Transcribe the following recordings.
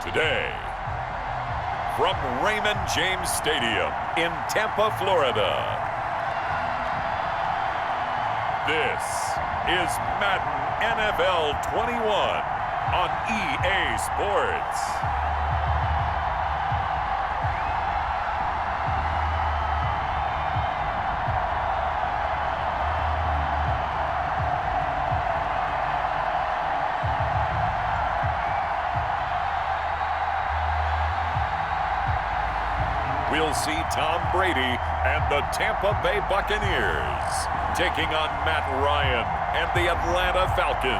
Today, from Raymond James Stadium in Tampa, Florida, this is Madden NFL 21 on EA Sports. We'll see Tom Brady and the Tampa Bay Buccaneers taking on Matt Ryan and the Atlanta Falcons.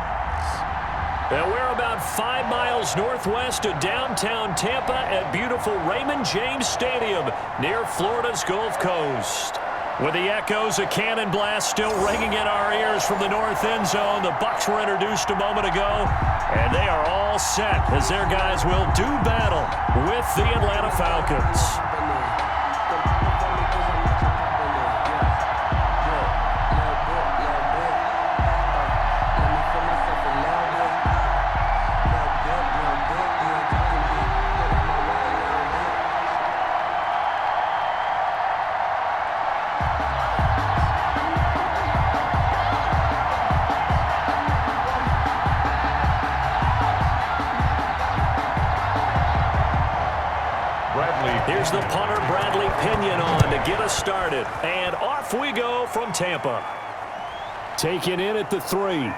And we're about 5 miles northwest of downtown Tampa at beautiful Raymond James Stadium near Florida's Gulf Coast. With the echoes of cannon blast still ringing in our ears from the north end zone, the Bucs were introduced a moment ago, and they are all set as their guys will do battle with the Atlanta Falcons. Here's the punter, Bradley Pinion, on to get us started. And off we go from Tampa. Taken in at the 3.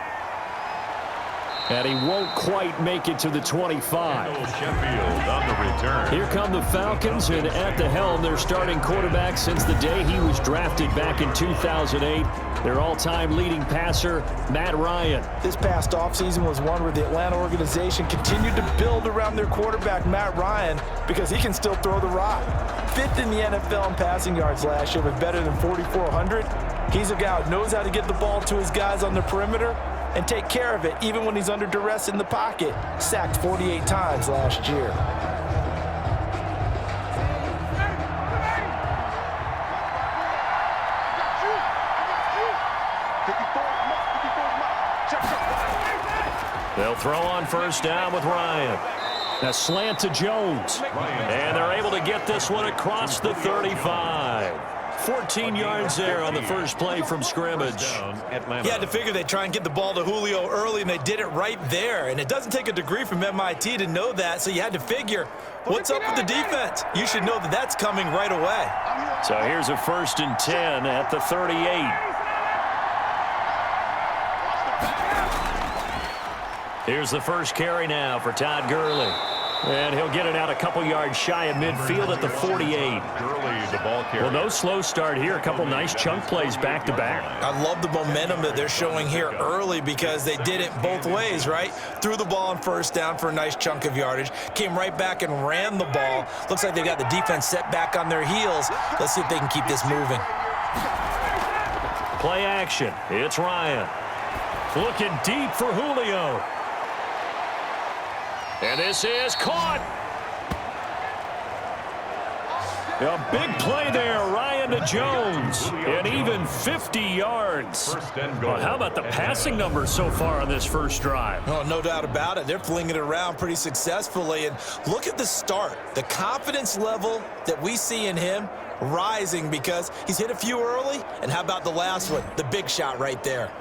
And he won't quite make it to the 25. Sheffield on the return. Here come the Falcons, and at the helm, their starting quarterback since the day he was drafted back in 2008. Their all-time leading passer, Matt Ryan. This past offseason was one where the Atlanta organization continued to build around their quarterback, Matt Ryan, because he can still throw the rock. 5th in the NFL in passing yards last year with better than 4,400. He's a guy who knows how to get the ball to his guys on the perimeter and take care of it even when he's under duress in the pocket. Sacked 48 times last year. They'll throw on first down with Ryan. A slant to Jones. And they're able to get this one across the 35. 14 yards there on the first play from scrimmage. You had to figure they'd try and get the ball to Julio early, and they did it right there. And it doesn't take a degree from MIT to know that, so you had to figure, what's up with the defense? You should know that that's coming right away. So here's a 1st and 10 at the 38. Here's the first carry now for Todd Gurley. And he'll get it out a couple yards shy of midfield at the 48. Gurley, the ball carrier. Well, no slow start here. A couple nice chunk plays back-to-back. I love the momentum that they're showing here early because they did it both ways, right? Threw the ball on first down for a nice chunk of yardage. Came right back and ran the ball. Looks like they've got the defense set back on their heels. Let's see if they can keep this moving. Play action. It's Ryan. Looking deep for Julio. And this is caught. A big play there, Ryan to Jones. And even 50 yards. Well, how about the passing numbers so far on this first drive? Oh, no doubt about it. They're flinging it around pretty successfully. And look at the start. The confidence level that we see in him rising because he's hit a few early. And how about the last one? The big shot right there.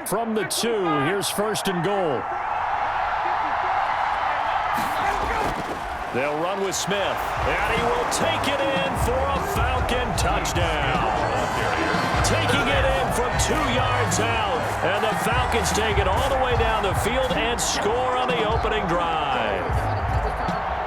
From the 2, here's 1st and goal. They'll run with Smith, and he will take it in for a Falcon touchdown. Taking it in from 2 yards out, and the Falcons take it all the way down the field and score on the opening drive.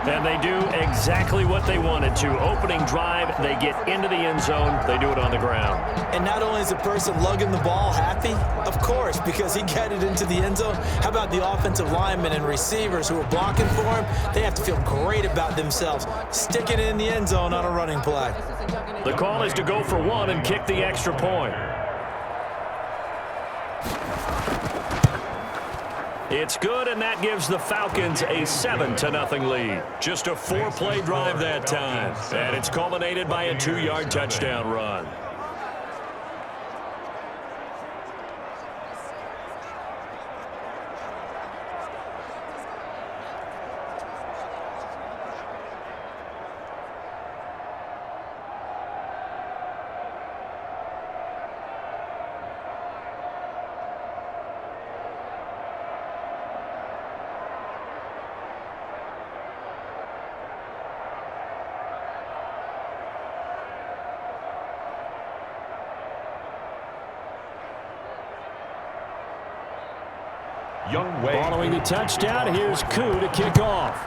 And they do exactly what they wanted to. Opening drive, they get into the end zone. They do it on the ground. And not only is the person lugging the ball happy, of course, because he got it into the end zone. How about the offensive linemen and receivers who are blocking for him? They have to feel great about themselves, sticking it in the end zone on a running play. The call is to go for 1 and kick the extra point. It's good, and that gives the Falcons a 7-0 lead. Just a 4-play drive that time, and it's culminated by a 2-yard touchdown run. Following the touchdown, here's Koo to kick off.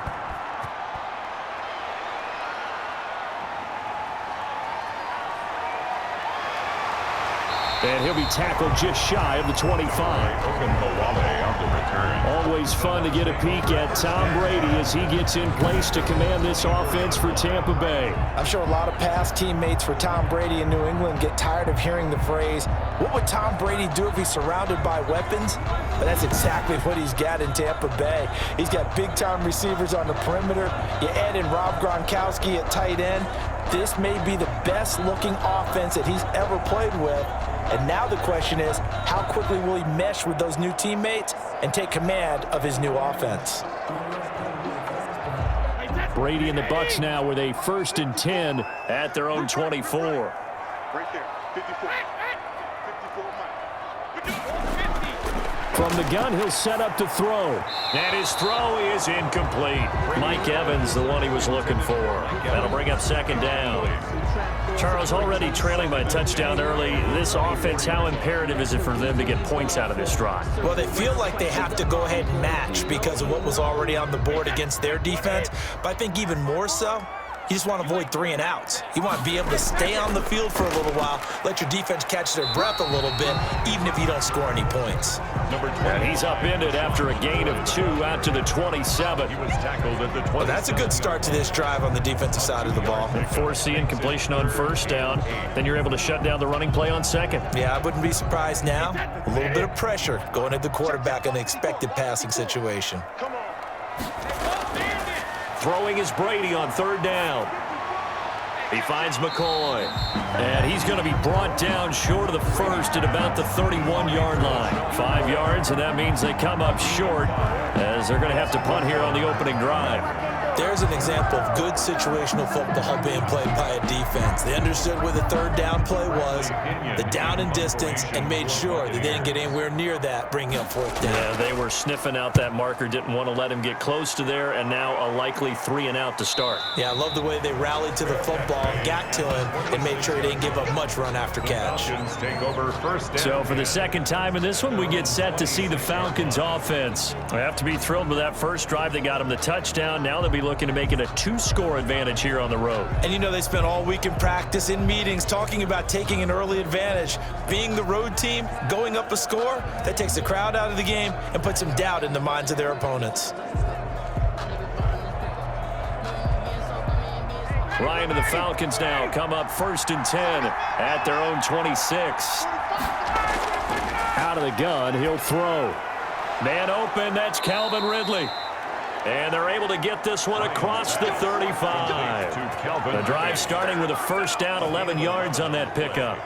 And he'll be tackled just shy of the 25. Always fun to get a peek at Tom Brady as he gets in place to command this offense for Tampa Bay. I'm sure a lot of past teammates for Tom Brady in New England get tired of hearing the phrase, what would Tom Brady do if he's surrounded by weapons? But that's exactly what he's got in Tampa Bay. He's got big-time receivers on the perimeter. You add in Rob Gronkowski at tight end. This may be the best-looking offense that he's ever played with. And now the question is, how quickly will he mesh with those new teammates and take command of his new offense? Brady and the Bucs now with a 1st and 10 at their own 24. Right there, 54. 54. From the gun, he'll set up to throw. And his throw is incomplete. Mike Evans, the one he was looking for. That'll bring up 2nd down. Charles, already trailing by a touchdown early. This offense, how imperative is it for them to get points out of this drive? Well, they feel like they have to go ahead and match because of what was already on the board against their defense. But I think even more so, you just want to avoid 3 and outs. You want to be able to stay on the field for a little while, let your defense catch their breath a little bit, even if you don't score any points. And he's upended after a gain of 2 out to the 27. He was tackled at the 20. Well, that's a good start to this drive on the defensive side of the ball. Force the incompletion on 1st down. Then you're able to shut down the running play on 2nd. Yeah, I wouldn't be surprised now. A little bit of pressure going at the quarterback in an expected passing situation. Come on. Throwing is Brady on 3rd down. He finds McCoy. And he's going to be brought down short of the 1st at about the 31-yard line. 5 yards, and that means they come up short as they're going to have to punt here on the opening drive. There's an example of good situational football being played by a defense. They understood where the 3rd down play was, the down and distance, and made sure they didn't get anywhere near that, bringing up 4th down. Yeah, they were sniffing out that marker, didn't want to let him get close to there, and now a likely 3 and out to start. Yeah, I love the way they rallied to the football, got to him, and made sure he didn't give up much run after catch. Falcons take over 1st down. So for the 2nd time in this one, we get set to see the Falcons offense. They have to be thrilled with that first drive. They got him the touchdown. Now they'll be looking to make it a 2-score advantage here on the road. And you know, they spent all week in practice, in meetings, talking about taking an early advantage. Being the road team, going up a score, that takes the crowd out of the game and puts some doubt in the minds of their opponents. Ryan and the Falcons now come up 1st and 10 at their own 26. Out of the gun, he'll throw. Man open, that's Calvin Ridley. And they're able to get this one across the 35. The drive starting with a 1st down, 11 yards on that pickup.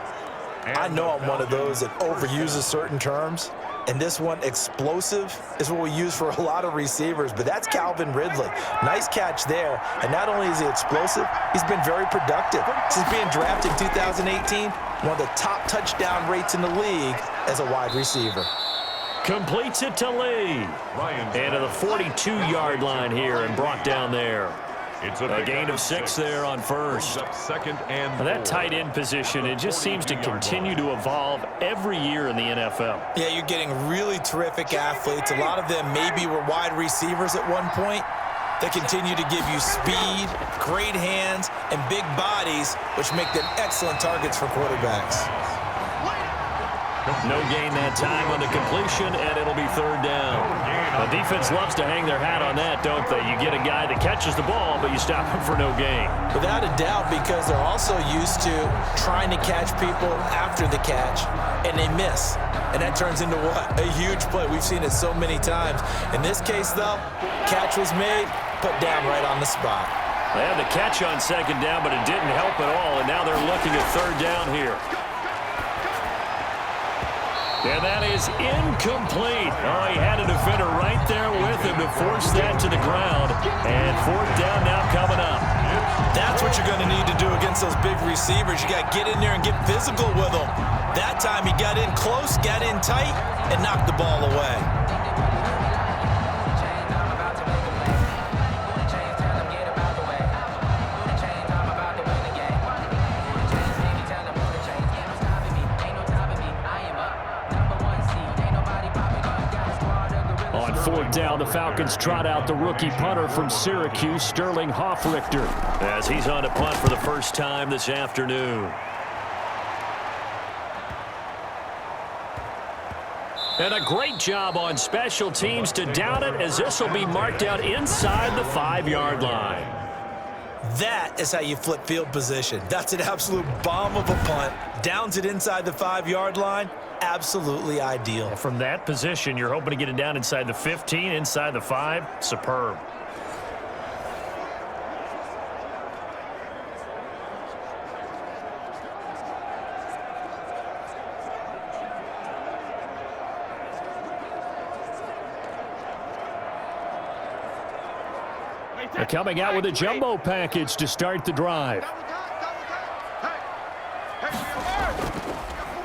I know I'm one of those that overuses certain terms, and this one, explosive, is what we use for a lot of receivers, but that's Calvin Ridley. Nice catch there, and not only is he explosive, he's been very productive. Since being drafted in 2018, one of the top touchdown rates in the league as a wide receiver. Completes it to Lee. And to the 42-yard line here and brought down there. It's a gain of 6 there on 1st. 2nd and 4. That tight end position, it just seems to continue to evolve every year in the NFL. Yeah, you're getting really terrific athletes. A lot of them maybe were wide receivers at one point. They continue to give you speed, great hands, and big bodies, which make them excellent targets for quarterbacks. No gain that time on the completion, and it'll be 3rd down. The defense loves to hang their hat on that, don't they? You get a guy that catches the ball, but you stop him for no gain. Without a doubt, because they're also used to trying to catch people after the catch, and they miss. And that turns into what? A huge play. We've seen it so many times. In this case, though, catch was made, put down right on the spot. They had the catch on 2nd down, but it didn't help at all, and now they're looking at 3rd down here. And that is incomplete. Oh, he had a defender right there with him to force that to the ground. And 4th down now coming up. That's what you're going to need to do against those big receivers. You got to get in there and get physical with them. That time he got in close, got in tight, and knocked the ball away. 4th down, the Falcons trot out the rookie punter from Syracuse, Sterling Hoffrichter, as he's on to punt for the first time this afternoon. And a great job on special teams to down it, as this will be marked out inside the 5-yard line. That is how you flip field position. That's an absolute bomb of a punt. Downs it inside the 5-yard line. Absolutely ideal. From that position, you're hoping to get it down inside the 15, inside the 5. Superb. They're coming out with a jumbo package to start the drive.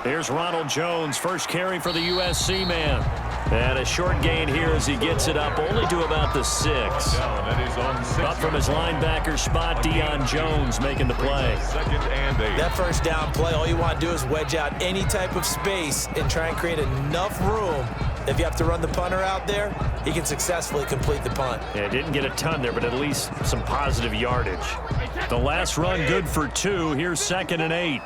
Here's Ronald Jones, first carry for the USC man. And a short gain here as he gets it up only to about the 6. Up from his linebacker spot, Deion Jones making the play. That first down play, all you want to do is wedge out any type of space and try and create enough room. If you have to run the punter out there, he can successfully complete the punt. Yeah, didn't get a ton there, but at least some positive yardage. The last run good for 2. Here's 2nd and 8.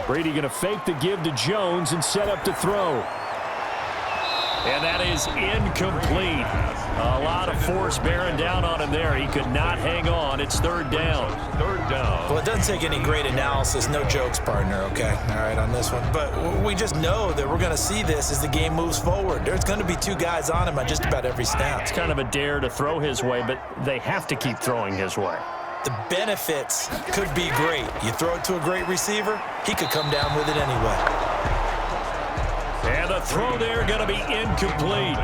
Brady going to fake the give to Jones and set up to throw. And that is incomplete. A lot of force bearing down on him there. He could not hang on. It's 3rd down. Well, it doesn't take any great analysis. No jokes, partner, okay? All right, on this one. But we just know that we're going to see this as the game moves forward. There's going to be 2 guys on him on just about every snap. It's kind of a dare to throw his way, but they have to keep throwing his way. The benefits could be great. You throw it to a great receiver, he could come down with it anyway. And the throw there going to be incomplete.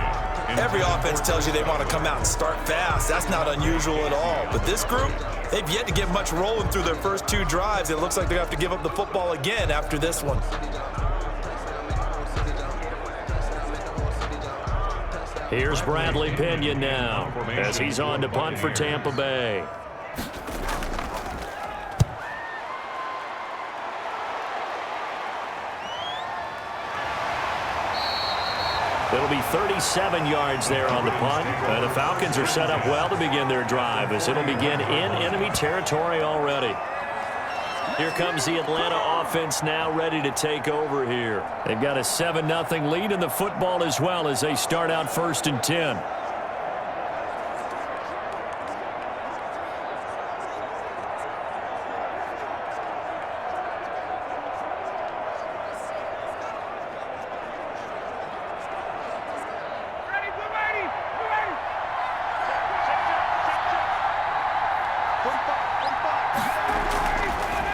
Every offense tells you they want to come out and start fast. That's not unusual at all. But this group, they've yet to get much rolling through their first 2 drives. It looks like they have to give up the football again after this one. Here's Bradley Pinion now as he's on to punt for Tampa Bay. It'll be 37 yards there on the punt. And the Falcons are set up well to begin their drive as it'll begin in enemy territory already. Here comes the Atlanta offense now ready to take over here. They've got a 7-0 lead in the football as well as they start out 1st and 10.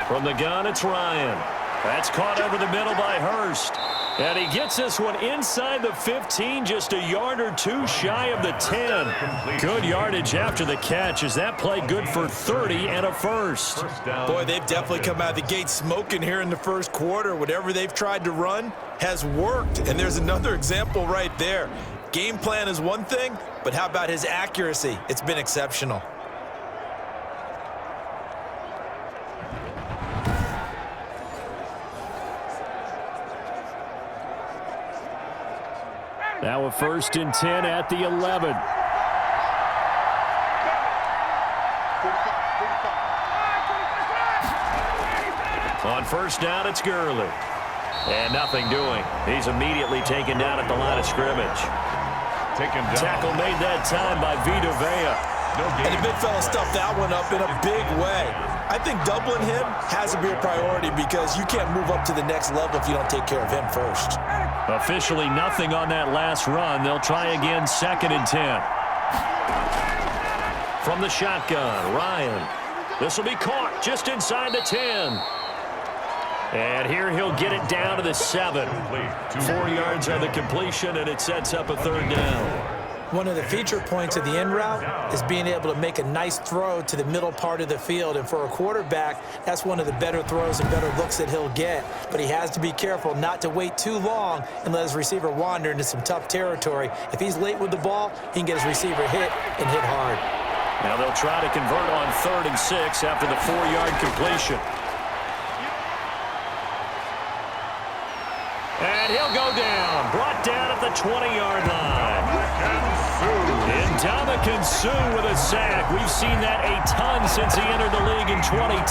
From the gun, it's Ryan. That's caught over the middle by Hurst. And he gets this one inside the 15, just a yard or 2 shy of the 10. Good yardage after the catch. Is that play good for 30 and a first? Boy, they've definitely come out of the gate smoking here in the first quarter. Whatever they've tried to run has worked. And there's another example right there. Game plan is one thing, but how about his accuracy? It's been exceptional. Now a 1st and 10 at the 11. On 1st down, it's Gurley. And nothing doing. He's immediately taken down at the line of scrimmage. Tackle made that time by Vita Vea. And the big fella stuffed that one up in a big way. I think doubling him has to be a priority because you can't move up to the next level if you don't take care of him first. Officially nothing on that last run. They'll try again 2nd and 10. From the shotgun, Ryan. This will be caught just inside the 10. And here he'll get it down to the 7. 4 yards on the completion, and it sets up a 3rd down. One of the feature points of the in route is being able to make a nice throw to the middle part of the field. And for a quarterback, that's one of the better throws and better looks that he'll get. But he has to be careful not to wait too long and let his receiver wander into some tough territory. If he's late with the ball, he can get his receiver hit and hit hard. Now they'll try to convert on 3rd and 6 after the 4-yard completion. And And he'll go down. Brought down at the 20-yard line. Ndamukong Suh with a sack. We've seen that a ton since he entered the league in 2010.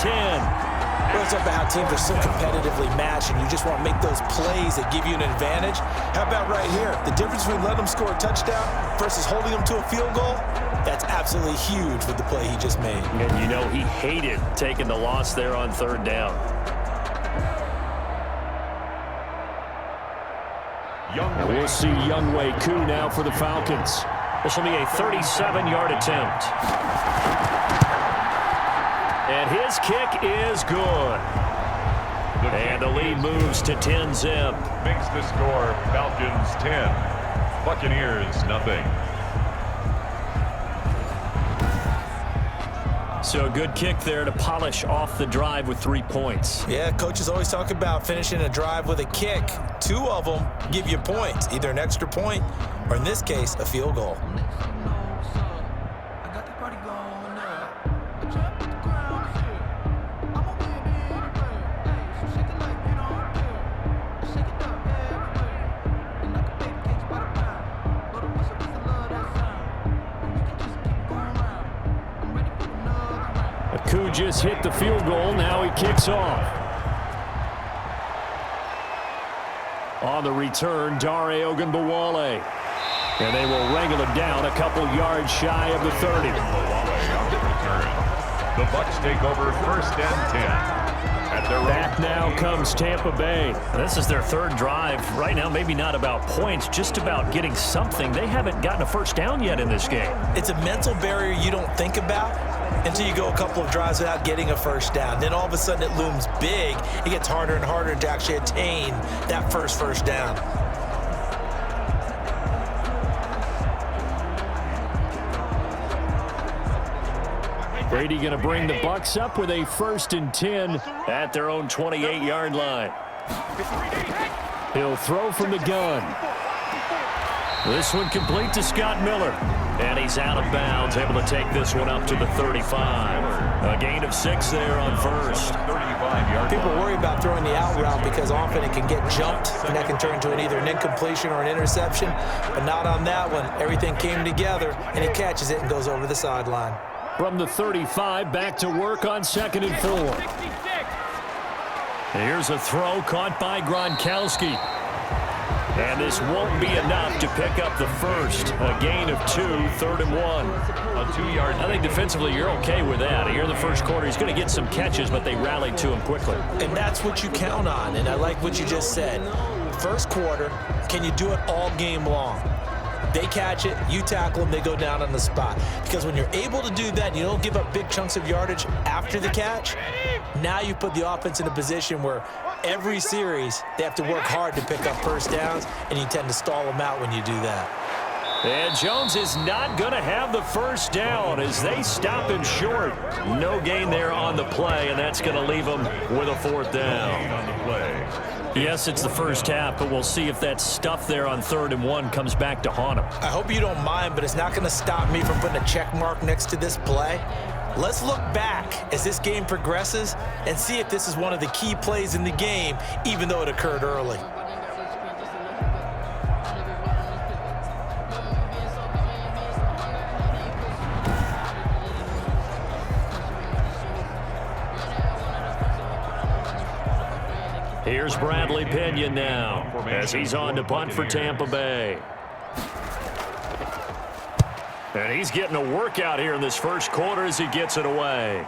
Well, it's about how teams are so competitively matched, and you just want to make those plays that give you an advantage. How about right here? The difference between letting them score a touchdown versus holding them to a field goal, that's absolutely huge with the play he just made. And you know he hated taking the loss there on third down. And we'll see Younghoe Koo now for the Falcons. This will be a 37-yard attempt. And his kick is good. And the lead moves to 10-zip. Makes the score Falcons 10, Buccaneers nothing. So a good kick there to polish off the drive with 3 points. Yeah, coaches always talk about finishing a drive with a kick. 2 of them give you points, either an extra point or, in this case, a field goal. Koo just hit the field goal. Now he kicks off. On the return, Dare Ogunbowale. And they will wrangle him down a couple yards shy of the 30. The Bucs take over 1st and 10. Back now comes Tampa Bay. This is their 3rd drive. Right now, maybe not about points, just about getting something. They haven't gotten a first down yet in this game. It's a mental barrier you don't think about until you go a couple of drives without getting a first down. Then all of a sudden it looms big. It gets harder and harder to actually attain that first down. Brady going to bring the Bucs up with a 1st and 10 at their own 28-yard line. He'll throw from the gun. This one complete to Scott Miller. And he's out of bounds, able to take this one up to the 35. A gain of 6 there on 1st. People worry about throwing the out route because often it can get jumped, and that can turn into either an incompletion or an interception. But not on that one. Everything came together, and he catches it and goes over the sideline. From the 35, back to work on 2nd and 4. Here's a throw caught by Gronkowski. And this won't be enough to pick up the 1st. A gain of 2, 3rd and 1. A 2-yard. I think defensively you're okay with that. Here in the first quarter, he's going to get some catches, but they rallied to him quickly. And that's what you count on, and I like what you just said. First quarter, can you do it all game long? They catch it, you tackle them, they go down on the spot. Because when you're able to do that, you don't give up big chunks of yardage after the catch, now you put the offense in a position where every series they have to work hard to pick up first downs, and you tend to stall them out when you do that. And Jones is not going to have the first down as they stop him short. No gain there on the play, and that's going to leave him with a 4th down. Yes, it's the first half, but we'll see if that stuff there on 3rd and 1 comes back to haunt him. I hope you don't mind, but it's not going to stop me from putting a check mark next to this play. Let's look back as this game progresses and see if this is one of the key plays in the game, even though it occurred early. Here's Bradley Pinion now as he's on to punt for Tampa Bay. And he's getting a workout here in this first quarter as he gets it away.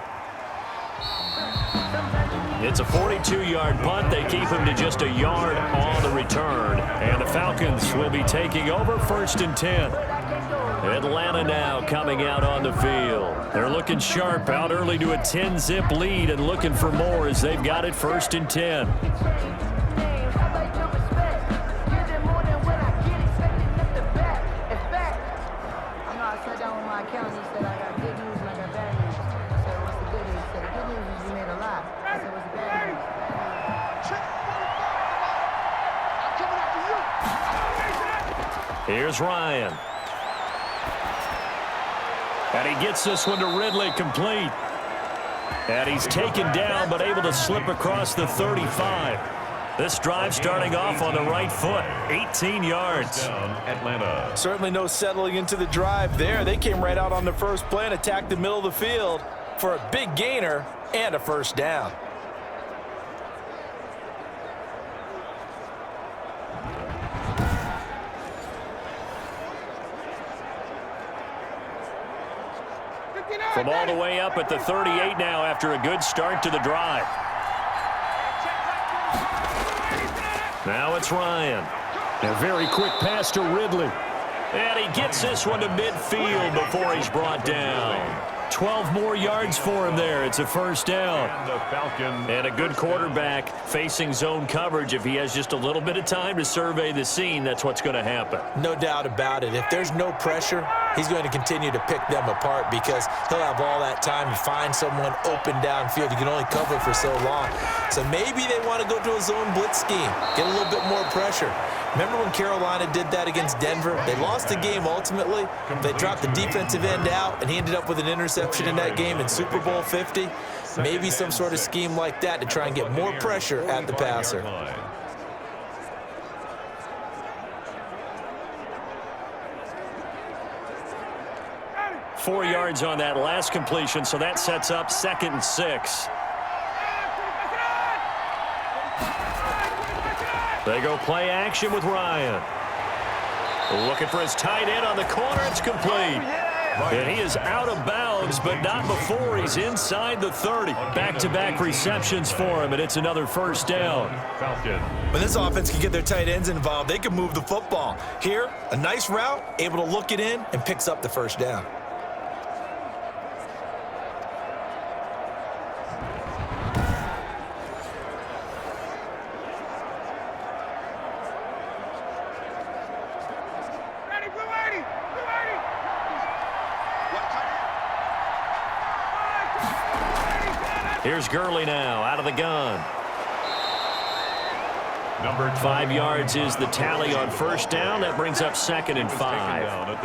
It's a 42-yard punt. They keep him to just a yard on the return. And the Falcons will be taking over 1st and 10. Atlanta now coming out on the field. They're looking sharp out early to a 10-zip lead and looking for more as they've got it 1st and 10. Here's Ryan. And he gets this one to Ridley complete. And he's taken down but able to slip across the 35. This drive starting off on the right foot, 18 yards. Atlanta. Certainly no settling into the drive there. They came right out on the first play and attacked the middle of the field for a big gainer and a first down. From all the way up at the 38 now after a good start to the drive. Now it's Ryan. A very quick pass to Ridley. And he gets this one to midfield before he's brought down. 12 more yards for him there. It's a first down. And the Falcons. And a good quarterback facing zone coverage. If he has just a little bit of time to survey the scene, that's what's going to happen. No doubt about it. If there's no pressure, he's going to continue to pick them apart because he'll have all that time to find someone open downfield. You can only cover for so long. So maybe they want to go to a zone blitz scheme, get a little bit more pressure. Remember when Carolina did that against Denver? They lost the game ultimately. They dropped the defensive end out, and he ended up with an interception in that game in Super Bowl 50. Maybe some sort of scheme like that to try and get more pressure at the passer. 4 yards on that last completion, so that sets up 2nd and 6. They go play action with Ryan. Looking for his tight end on the corner. It's complete. And he is out of bounds, but not before he's inside the 30. Back-to-back receptions for him, and it's another first down. When this offense can get their tight ends involved, they can move the football. Here, a nice route, able to look it in, and picks up the first down. Here's Gurley now, out of the gun. 5 yards is the tally on first down. That brings up 2nd and 5.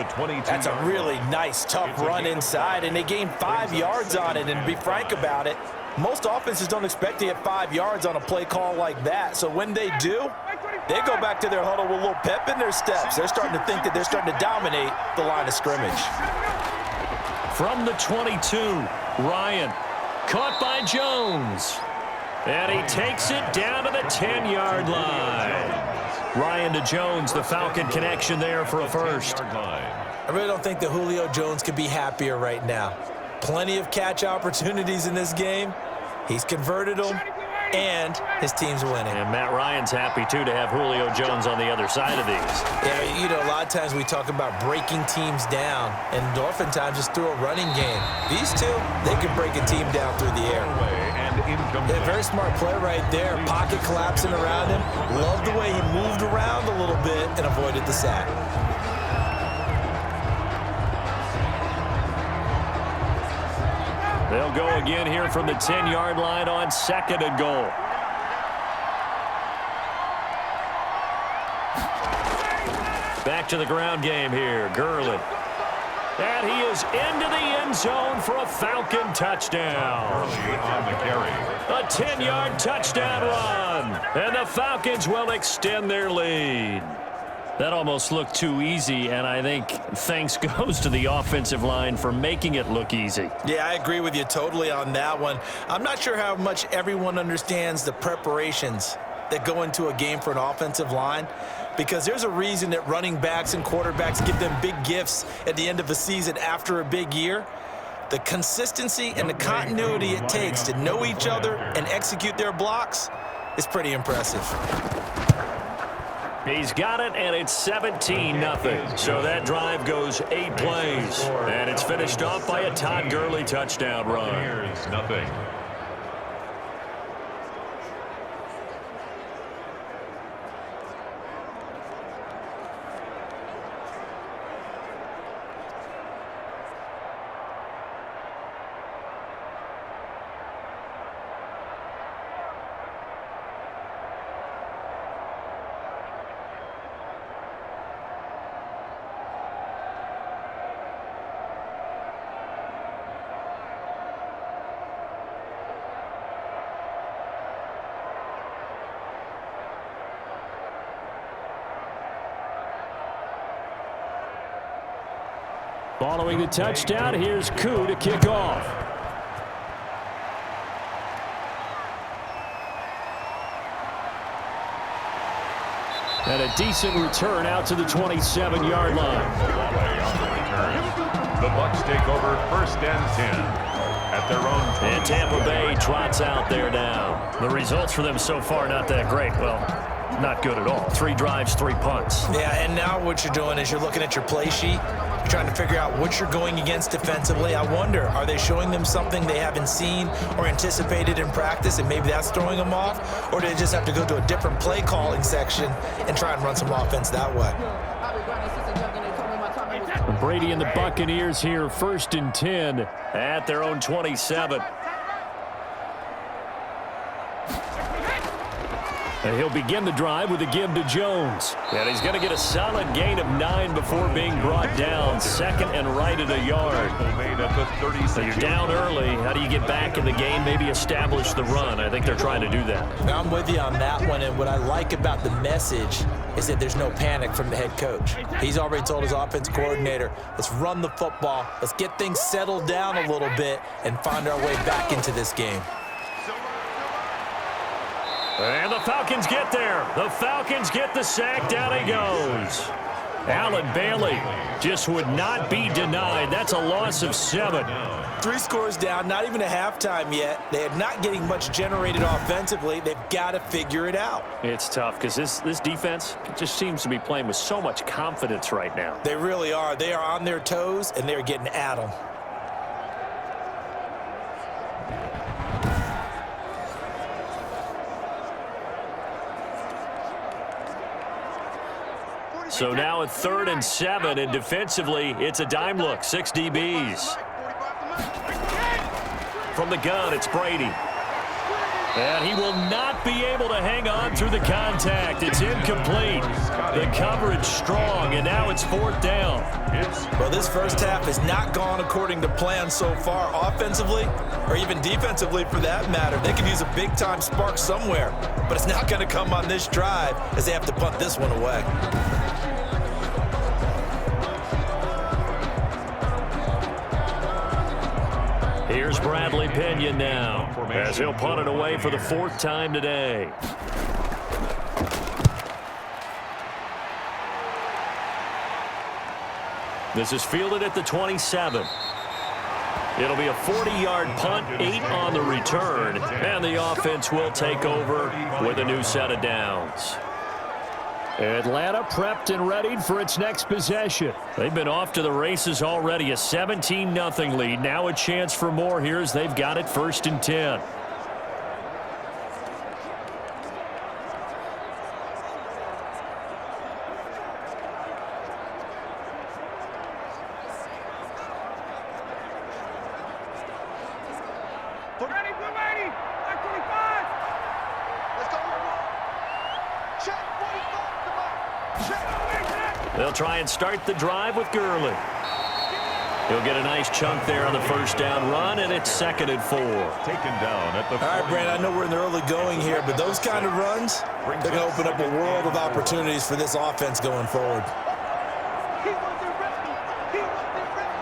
That's a really nice, tough run inside, and they gained 5 yards on it. And to be frank about it, most offenses don't expect to get 5 yards on a play call like that. So when they do, they go back to their huddle with a little pep in their steps. They're starting to think that they're starting to dominate the line of scrimmage. From the 22, Ryan. Caught by Jones. And he takes it down to the 10-yard line. Ryan to Jones, the Falcon connection there for a first. I really don't think that Julio Jones could be happier right now. Plenty of catch opportunities in this game. He's converted them, and his team's winning. And Matt Ryan's happy, too, to have Julio Jones on the other side of these. Yeah, you know, a lot of times we talk about breaking teams down, and oftentimes just through a running game. These two, they can break a team down through the air. Yeah, very smart play right there. Pocket collapsing around him. Love the way he moved around a little bit and avoided the sack. They'll go again here from the 10-yard line on 2nd and goal. Back to the ground game here. Gurley. And he is into the end zone for a Falcon touchdown. Early on the carry. A 10-yard touchdown run. And the Falcons will extend their lead. That almost looked too easy, and I think thanks goes to the offensive line for making it look easy. Yeah, I agree with you totally on that one. I'm not sure how much everyone understands the preparations that go into a game for an offensive line, because there's a reason that running backs and quarterbacks give them big gifts at the end of a season after a big year. The consistency and the continuity it takes to know each other and execute their blocks is pretty impressive. He's got it, and it's 17-0. So that drive goes 8 plays. And it's finished off by a Todd Gurley touchdown run. Here's nothing. Following the touchdown, here's Koo to kick off. And a decent return out to the 27-yard line. Play on the return. The Bucs take over 1st and 10 at their own 20. And Tampa Bay trots out there now. The results for them so far not that great. Well, not good at all. 3 drives, 3 punts. Yeah, and now what you're doing is you're looking at your play sheet. You're trying to figure out what you're going against defensively. I wonder, are they showing them something they haven't seen or anticipated in practice, and maybe that's throwing them off? Or do they just have to go to a different play calling section and try and run some offense that way? Brady and the Buccaneers here, 1st and 10 at their own 27. And he'll begin the drive with a give to Jones. And he's going to get a solid gain of 9 before being brought down. 2nd and right at a yard. So you're down early. How do you get back in the game? Maybe establish the run. I think they're trying to do that. I'm with you on that one, and what I like about the message is that there's no panic from the head coach. He's already told his offense coordinator, let's run the football, let's get things settled down a little bit and find our way back into this game. And the Falcons get there. The Falcons get the sack. Down he goes. Allen Bailey just would not be denied. That's a loss of 7. 3 scores down, not even a halftime yet. They are not getting much generated offensively. They've got to figure it out. It's tough because this defense just seems to be playing with so much confidence right now. They really are. They are on their toes, and they're getting at them. So now at 3rd and 7, and defensively, it's a dime look. 6 DBs. From the gun, it's Brady. And he will not be able to hang on through the contact. It's incomplete. The coverage strong, and now it's 4th down. Well, this first half has not gone according to plan so far, offensively or even defensively for that matter. They could use a big-time spark somewhere, but it's not going to come on this drive as they have to punt this one away. Here's Bradley Pinion now, as he'll punt it away for the 4th time today. This is fielded at the 27. It'll be a 40-yard punt, 8 on the return, and the offense will take over with a new set of downs. Atlanta prepped and readied for its next possession. They've been off to the races already. A 17-0 lead. Now a chance for more here as they've got it 1st and 10. They'll try and start the drive with Gurley. He'll get a nice chunk there on the 1st down run, and it's 2nd and 4. Taken down at the 40. All right, Brand, I know we're in the early going here, but those kind of runs, they're going to open up a world of opportunities for this offense going forward. He wasn't ready. He wasn't ready.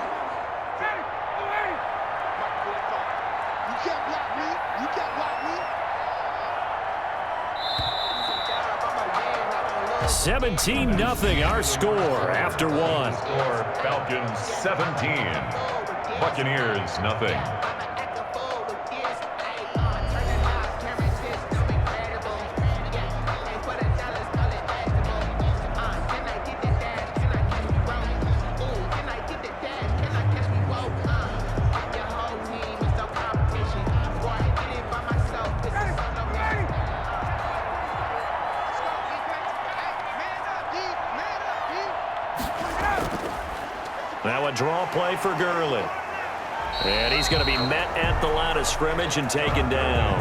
Ready. Away. You can't block me. You can't block me. 17-0 our score after 1. Falcons 17. Buccaneers nothing. Now a draw play for Gurley. And he's going to be met at the line of scrimmage and taken down.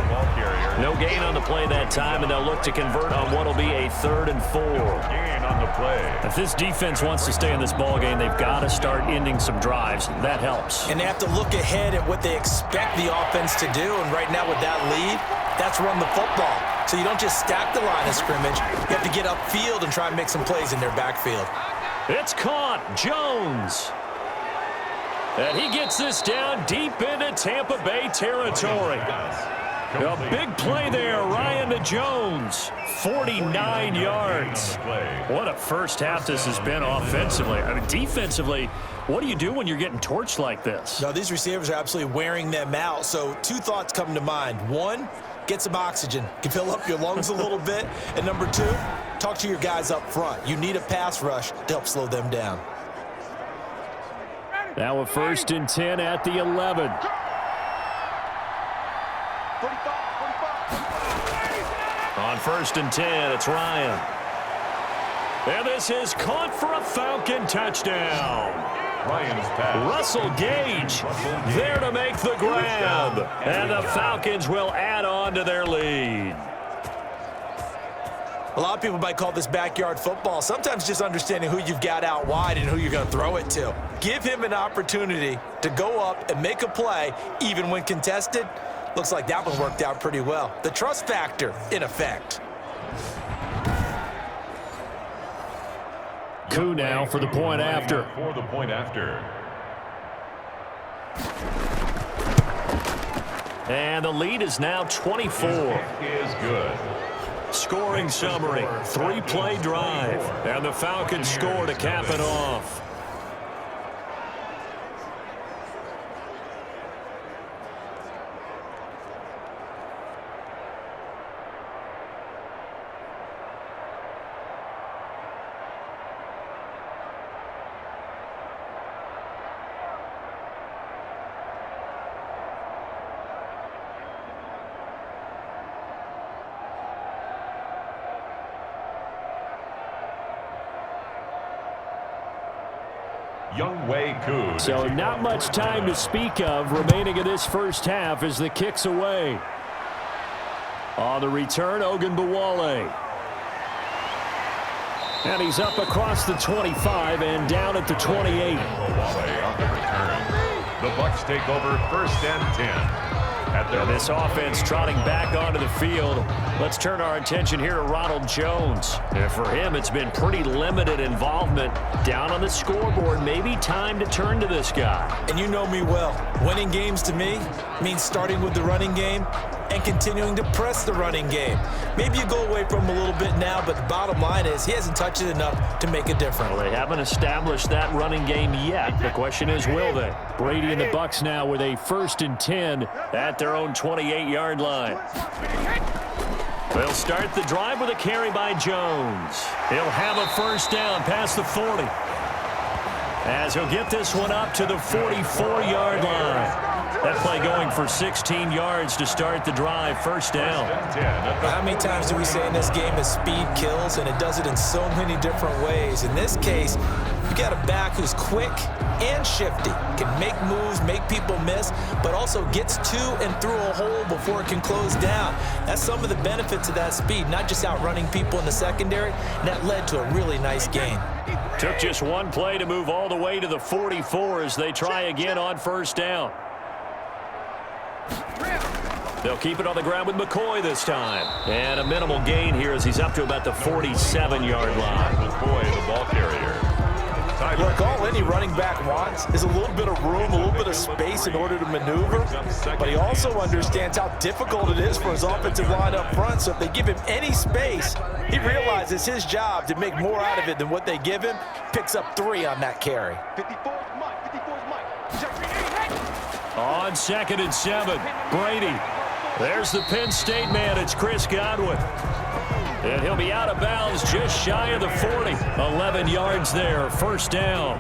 No gain on the play that time, and they'll look to convert on what will be a 3rd and 4. Gain on the play. If this defense wants to stay in this ball game, they've got to start ending some drives. That helps. And they have to look ahead at what they expect the offense to do, and right now with that lead, that's run the football. So you don't just stack the line of scrimmage. You have to get upfield and try and make some plays in their backfield. It's caught. Jones. And he gets this down deep into Tampa Bay territory. A big play there, Ryan to Jones, 49 yards. What a first half this has been offensively. I mean, defensively, what do you do when you're getting torched like this? No, these receivers are absolutely wearing them out. So 2 thoughts come to mind. 1, get some oxygen. Can fill up your lungs a little bit. And number 2, talk to your guys up front. You need a pass rush to help slow them down. Now a 1st and 10 at the 11. On 1st and 10, it's Ryan. And this is caught for a Falcon touchdown. Ryan's pass. Russell Gage there to make the grab. And the Falcons will add on to their lead. A lot of people might call this backyard football. Sometimes just understanding who you've got out wide and who you're going to throw it to. Give him an opportunity to go up and make a play, even when contested. Looks like that one worked out pretty well. The trust factor in effect. Coup now for the point after. For the point after. And the lead is now 24. Is good. Scoring summary, 3-play drive. And the Falcons score to cap it off. So not much time to speak of remaining in this first half as the kick's away. On the return, Ogunbowale. And he's up across the 25 and down at the 28. Ogunbowale on the return. The Bucs take over 1st and 10. This offense trotting back onto the field. Let's turn our attention here to Ronald Jones. And for him, it's been pretty limited involvement down on the scoreboard. Maybe time to turn to this guy. And you know me well. Winning games to me means starting with the running game and continuing to press the running game. Maybe you go away from him a little bit now, but the bottom line is he hasn't touched it enough to make a difference. Well, they haven't established that running game yet. The question is, will they? Brady and the Bucs now with a 1st and 10 at their own 28-yard line. They'll start the drive with a carry by Jones. He'll have a 1st down past the 40. As he'll get this one up to the 44-yard line. That play going for 16 yards to start the drive. 1st down. How many times do we say in this game that speed kills, and it does it in so many different ways? In this case, you got a back who's quick and shifty, can make moves, make people miss, but also gets to and through a hole before it can close down. That's some of the benefits of that speed, not just outrunning people in the secondary, and that led to a really nice gain. Took just one play to move all the way to the 44 as they try again on 1st down. They'll keep it on the ground with McCoy this time. And a minimal gain here as he's up to about the 47-yard line. McCoy, the ball carrier. Look, all any running back wants is a little bit of room, a little bit of space in order to maneuver. But he also understands how difficult it is for his offensive line up front. So if they give him any space, he realizes his job to make more out of it than what they give him. Picks up 3 on that carry. 54's Mike. 54's Mike. On 2nd and 7, Brady. There's the Penn State man. It's Chris Godwin. And he'll be out of bounds just shy of the 40. 11 yards there. 1st down.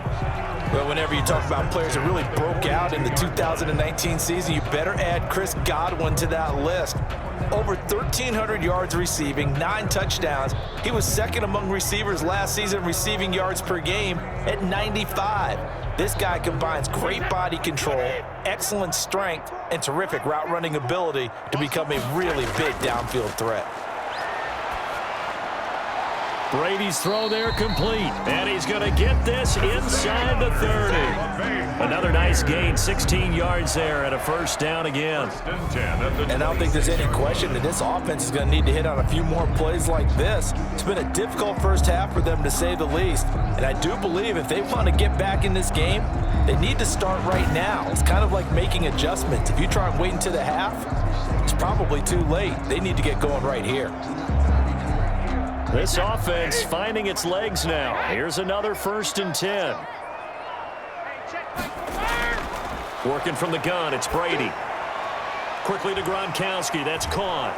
Well, whenever you talk about players that really broke out in the 2019 season, you better add Chris Godwin to that list. Over 1,300 yards receiving, 9 touchdowns. He was 2nd among receivers last season receiving yards per game at 95. This guy combines great body control, excellent strength, and terrific route running ability to become a really big downfield threat. Brady's throw there complete. And he's going to get this inside the 30. Another nice gain, 16 yards there and a first down again. And I don't think there's any question that this offense is going to need to hit on a few more plays like this. It's been a difficult first half for them, to say the least. And I do believe if they want to get back in this game, they need to start right now. It's kind of like making adjustments. If you try and wait until the half, it's probably too late. They need to get going right here. This offense finding its legs now. Here's another 1st and 10. Working from the gun, it's Brady. Quickly to Gronkowski, that's caught.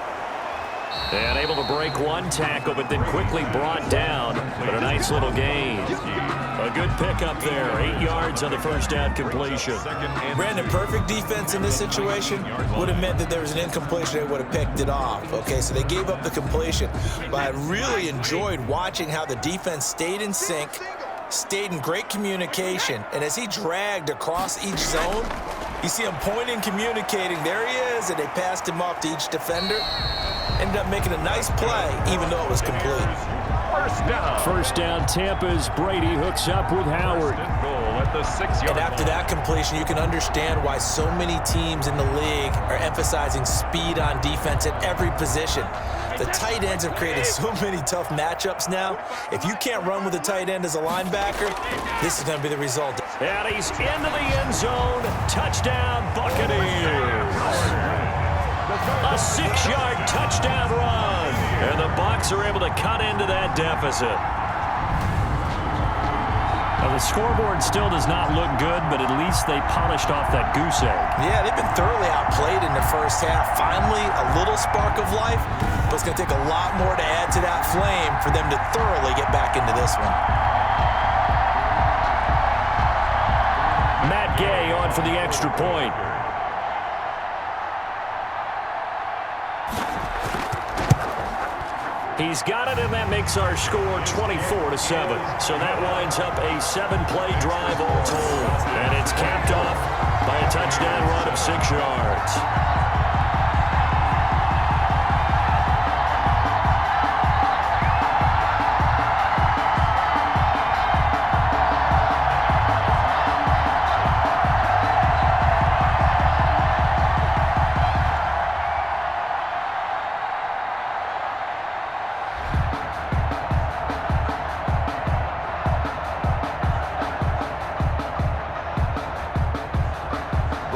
And able to break one tackle, but then quickly brought down. But a nice little gain. A good pickup there, 8 yards on the first down completion. Brandon, perfect defense in this situation would have meant that there was an incompletion. They would have picked it off. Okay, so they gave up the completion. But I really enjoyed watching how the defense stayed in sync, stayed in great communication, and as he dragged across each zone, you see him pointing, communicating. There he is, and they passed him off to each defender. Ended up making a nice play, even though it was complete. First down, Tampa's Brady hooks up with Howard. And after that completion, you can understand why so many teams in the league are emphasizing speed on defense at every position. The tight ends have created so many tough matchups now. If you can't run with a tight end as a linebacker, this is going to be the result. And he's into the end zone. Touchdown, Buccaneers. A 6-yard touchdown run. And the Bucs are able to cut into that deficit. Now, the scoreboard still does not look good, but at least they polished off that goose egg. Yeah, they've been thoroughly outplayed in the first half. Finally, a little spark of life, but it's going to take a lot more to add to that flame for them to thoroughly get back into this one. Matt Gay on for the extra point. He's got it, and that makes our score 24-7. So that winds up a 7-play drive all told. And it's capped off by a touchdown run of 6 yards.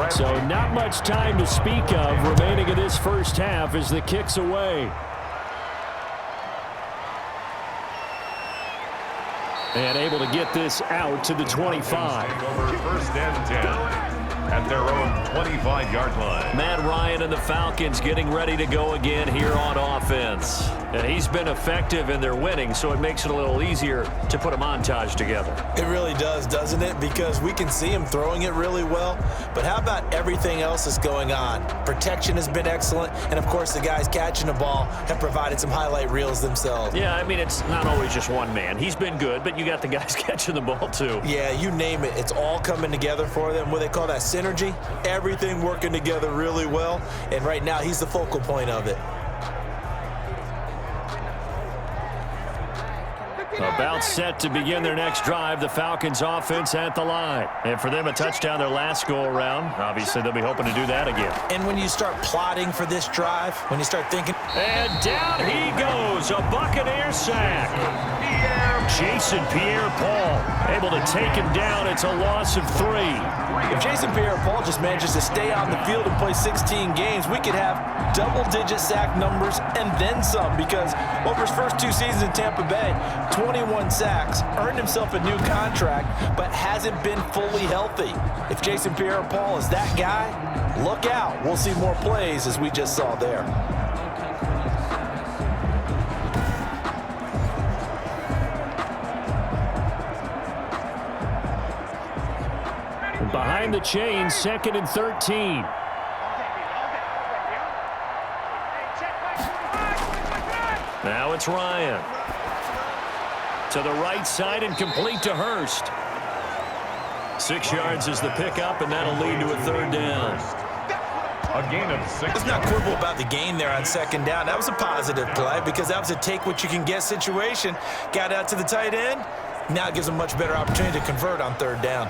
So not much time to speak of remaining in this first half as the kick's away. And able to get this out to the 25. First and 10 at their own 25-yard line. Matt Ryan and the Falcons getting ready to go again here on offense. And he's been effective in their winning, so it makes it a little easier to put a montage together. It really does, doesn't it? Because we can see him throwing it really well. But how about everything else that's going on? Protection has been excellent. And, of course, the guys catching the ball have provided some highlight reels themselves. Yeah, I mean, it's not always just one man. He's been good, but you got the guys catching the ball, too. Yeah, you name it. It's all coming together for them. What they call that synergy. Everything working together really well. And right now, he's the focal point of it. About set to begin their next drive, the Falcons offense at the line. And for them, a touchdown their last go-around. Obviously, they'll be hoping to do that again. And when you start plotting for this drive, when you start thinking... And down he goes, a Buccaneer sack. Jason Pierre-Paul able to take him down. It's a loss of 3. If Jason Pierre-Paul just manages to stay on the field and play 16 games, we could have double-digit sack numbers and then some, because over his first 2 seasons in Tampa Bay, 21 sacks, earned himself a new contract, but hasn't been fully healthy. If Jason Pierre-Paul is that guy, look out. We'll see more plays as we just saw there. Behind the chain, 2nd and 13. Now it's Ryan. To the right side and complete to Hurst. 6 yards is the pickup, and that'll lead to a 3rd down. A gain of 6. Let's not quibble about the gain there on second down. That was a positive play because that was a take-what-you-can-get situation. Got out to the tight end. Now it gives them a much better opportunity to convert on third down.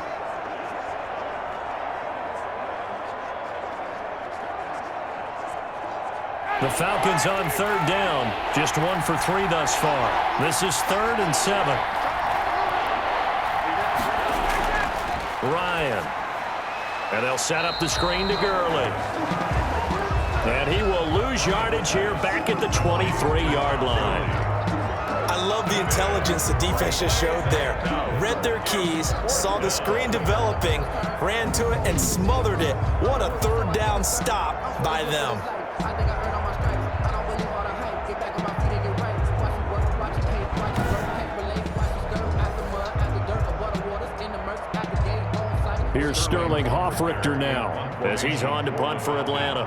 The Falcons on third down. Just 1 for 3 thus far. This is 3rd and 7. Ryan. And they'll set up the screen to Gurley. And he will lose yardage here back at the 23-yard line. I love the intelligence the defense just showed there. Read their keys, saw the screen developing, ran to it, and smothered it. What a third down stop by them. Here's Sterling Hoffrichter now as he's on to punt for Atlanta.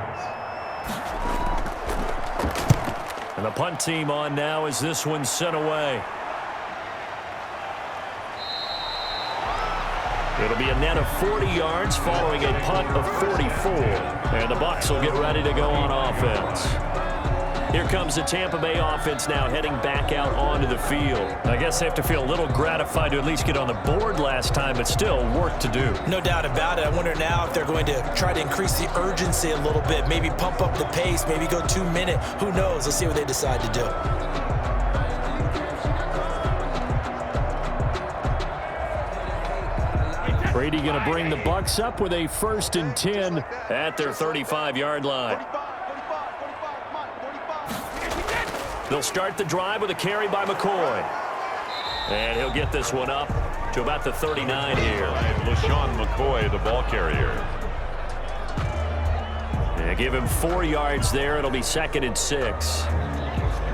And the punt team on now as this one's sent away. It'll be a net of 40 yards following a punt of 44. And the Bucs will get ready to go on offense. Here comes the Tampa Bay offense now heading back out onto the field. I guess they have to feel a little gratified to at least get on the board last time, but still work to do. No doubt about it. I wonder now if they're going to try to increase the urgency a little bit, maybe pump up the pace, maybe go 2-minute. Who knows? Let's see what they decide to do. Brady going to bring the Bucs up with a 1st and 10 at their 35-yard line. They'll start the drive with a carry by McCoy. And he'll get this one up to about the 39 here. LaShawn McCoy, the ball carrier. And give him 4 yards there. It'll be 2nd and 6.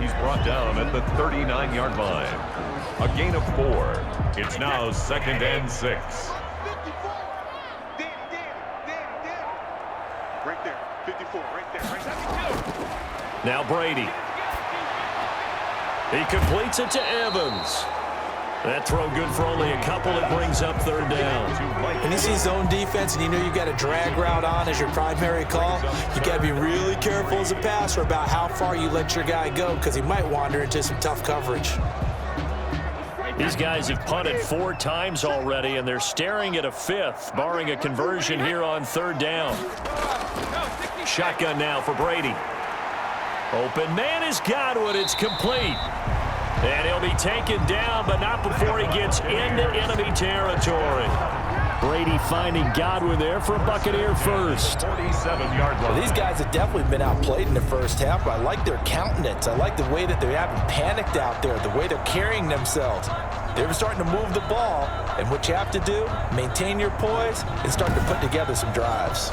He's brought down at the 39-yard line. A gain of 4. It's now 2nd and 6. Right there, 54, right there, right there. Now Brady. He completes it to Evans. That throw good for only a couple. It brings up 3rd down. When you see zone defense and you know you've got a drag route on as your primary call, you got to be really careful as a passer about how far you let your guy go because he might wander into some tough coverage. These guys have punted 4 times already, and they're staring at a 5th, barring a conversion here on 3rd down. Shotgun now for Brady. Open man is Godwin. It's complete. And he'll be taken down, but not before he gets into enemy territory. Brady finding Godwin there for a Buccaneer first. 47-yard line. Well, these guys have definitely been outplayed in the first half, but I like their countenance. I like the way that they haven't panicked out there, the way they're carrying themselves. They're starting to move the ball, and what you have to do, maintain your poise and start to put together some drives.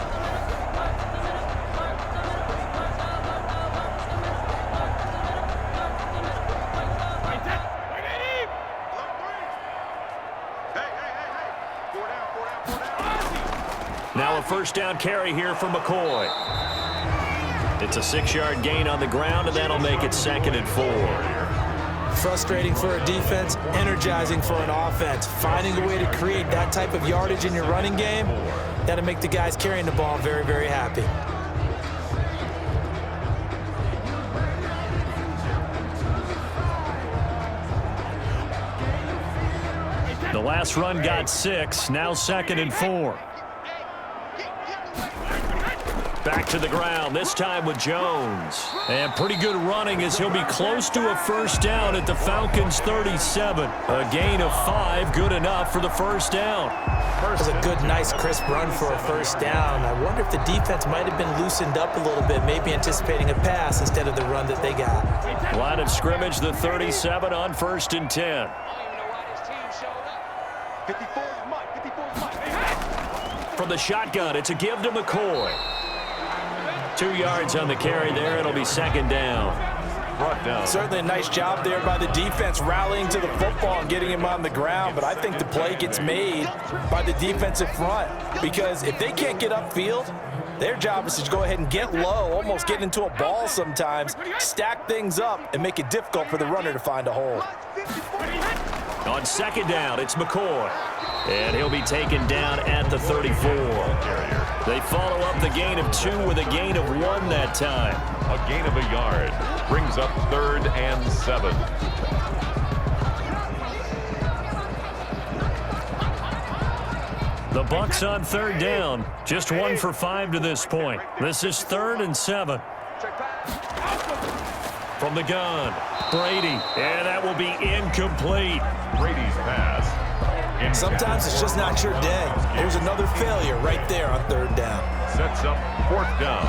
Now a 1st down carry here for McCoy. It's a 6-yard gain on the ground, and that'll make it 2nd and 4. Frustrating for a defense, energizing for an offense. Finding a way to create that type of yardage in your running game, that'll make the guys carrying the ball very, very happy. The last run got 6, now 2nd and 4. Back to the ground, this time with Jones. And pretty good running as he'll be close to a 1st down at the Falcons' 37. A gain of 5, good enough for the 1st down. That was a good, nice, crisp run for a 1st down. I wonder if the defense might have been loosened up a little bit, maybe anticipating a pass instead of the run that they got. Line of scrimmage, the 37 on 1st and 10. 54 is Mike, 54 is Mike. From the shotgun, it's a give to McCoy. 2 yards on the carry there. It'll be 2nd down. Brought down. Certainly a nice job there by the defense rallying to the football and getting him on the ground, but I think the play gets made by the defensive front because if they can't get upfield, their job is to go ahead and get low, almost get into a ball sometimes, stack things up, and make it difficult for the runner to find a hole. On second down, it's McCoy. And he'll be taken down at the 34. They follow up the gain of 2 with a gain of 1 that time. A gain of a yard brings up 3rd and 7. The Bucs on 3rd down. Just 1 for 5 to this point. This is 3rd and 7. From the gun, Brady. And that will be incomplete. Brady's pass. Sometimes it's just not your day. There's another failure right there on 3rd down. Sets up 4th down.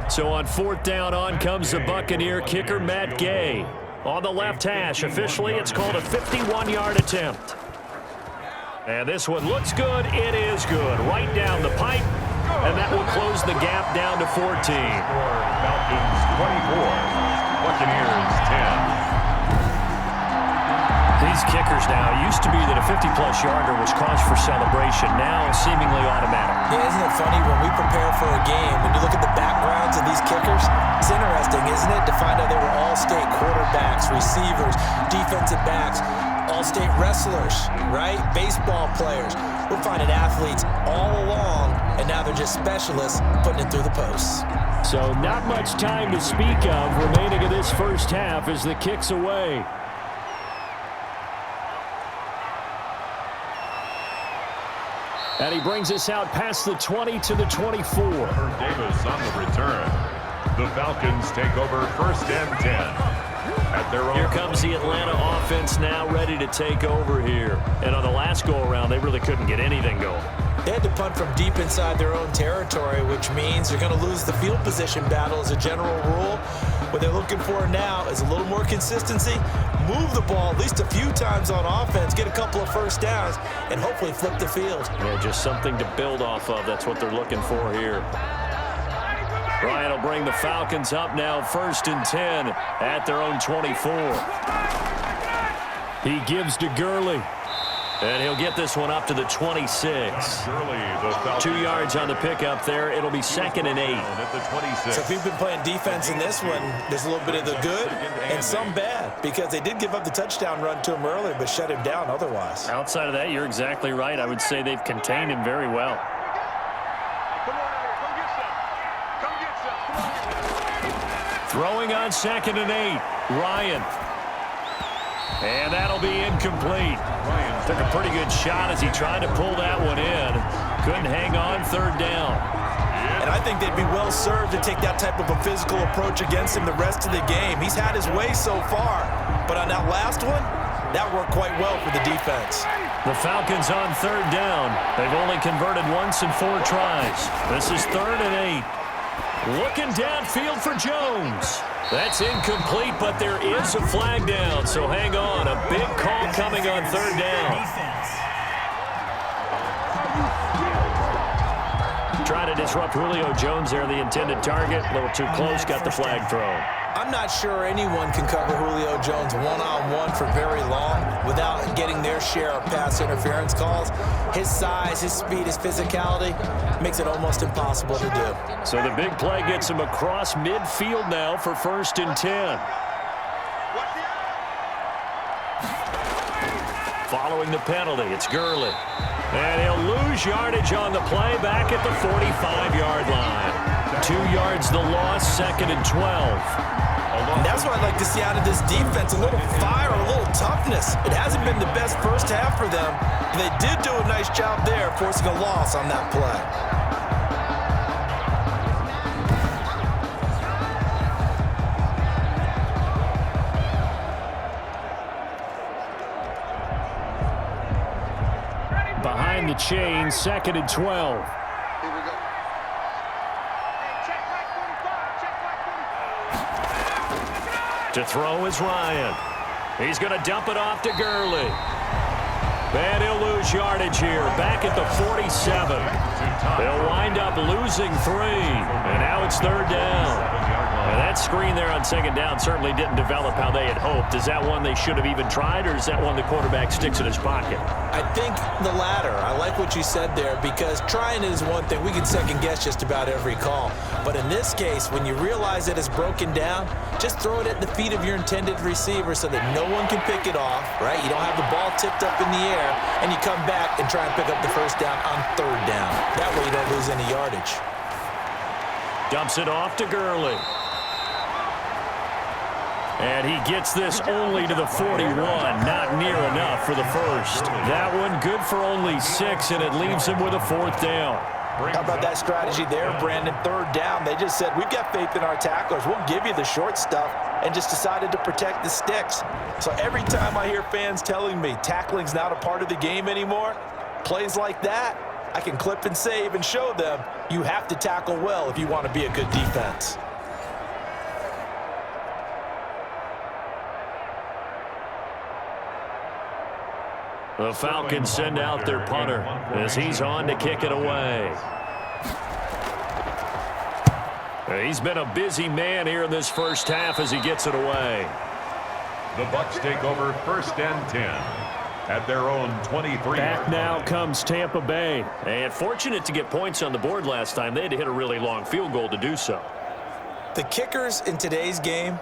So on 4th down, on comes the Buccaneer kicker, Matt Gay. On the left hash, officially it's called a 51-yard attempt. And this one looks good. It is good. Right down the pipe. And that will close the gap down to 14. Falcons 24, Buccaneers 10. These kickers now, it used to be that a 50-plus yarder was cause for celebration. Now seemingly automatic. Yeah, isn't it funny when we prepare for a game, when you look at the backgrounds of these kickers, it's interesting, isn't it, to find out they were all-state quarterbacks, receivers, defensive backs, all-state wrestlers, right? Baseball players. We're finding athletes all along, and now they're just specialists putting it through the posts. So not much time to speak of remaining in this first half as the kick's away. And he brings us out past the 20 to the 24. Davis on the return. The Falcons take over 1st and 10. At their own. Here comes the Atlanta offense now ready to take over here. And on the last go-around, they really couldn't get anything going. They had to punt from deep inside their own territory, which means they're going to lose the field position battle as a general rule. What they're looking for now is a little more consistency, move the ball at least a few times on offense, get a couple of first downs, and hopefully flip the field. Yeah, just something to build off of. That's what they're looking for here. Ryan will bring the Falcons up now 1st and 10 at their own 24. He gives to Gurley. And he'll get this one up to the 26. 2 yards on the pickup there. It'll be 2nd and 8. At the 26. So if you've been playing defense in this one, there's a little bit of the good and some bad, because they did give up the touchdown run to him earlier, but shut him down otherwise. Outside of that, you're exactly right. I would say they've contained him very well. Throwing on 2nd and 8. Ryan. And that'll be incomplete. Took a pretty good shot as he tried to pull that one in. Couldn't hang on 3rd down. And I think they'd be well served to take that type of a physical approach against him the rest of the game. He's had his way so far, but on that last one, that worked quite well for the defense. The Falcons on 3rd down. They've only converted once in 4 tries. This is 3rd and 8. Looking downfield for Jones. That's incomplete, but there is a flag down, so hang on. A big call coming on 3rd down. Trying to disrupt Julio Jones there, the intended target. A little too close, got the flag thrown. I'm not sure anyone can cover Julio Jones one-on-one for very long without getting their share of pass interference calls. His size, his speed, his physicality makes it almost impossible to do. So the big play gets him across midfield now for 1st and 10. Following the penalty, it's Gurley. And he'll lose yardage on the play back at the 45-yard line. 2 yards the loss, 2nd and 12. And that's what I'd like to see out of this defense, a little fire, a little toughness. It hasn't been the best first half for them. They did do a nice job there, forcing a loss on that play. Behind the chain, 2nd and 12. To throw is Ryan. He's going to dump it off to Gurley. And he'll lose yardage here, back at the 47. They'll wind up losing 3, and now it's 3rd down. And that screen there on second down certainly didn't develop how they had hoped. Is that one they should have even tried, or is that one the quarterback sticks in his pocket? I think the latter. I like what you said there, because trying it is one thing. We can second guess just about every call. But in this case, when you realize that it's broken down, just throw it at the feet of your intended receiver so that no one can pick it off, right? You don't have the ball tipped up in the air, and you come back and try and pick up the first down on third down. That way you don't lose any yardage. Dumps it off to Gurley. And he gets this only to the 41. Not near enough for the first. That one good for only 6, and it leaves him with a fourth down. How about that strategy there, Brandon? Third down. They just said, we've got faith in our tacklers. We'll give you the short stuff, and just decided to protect the sticks. So every time I hear fans telling me tackling's not a part of the game anymore, plays like that, I can clip and save and show them you have to tackle well if you want to be a good defense. The Falcons send out their punter as he's on to kick it away. He's been a busy man here in this first half as he gets it away. The Bucs take over 1st and 10 at their own 23. Back now comes Tampa Bay. And fortunate to get points on the board last time. They had to hit a really long field goal to do so. The kickers in today's game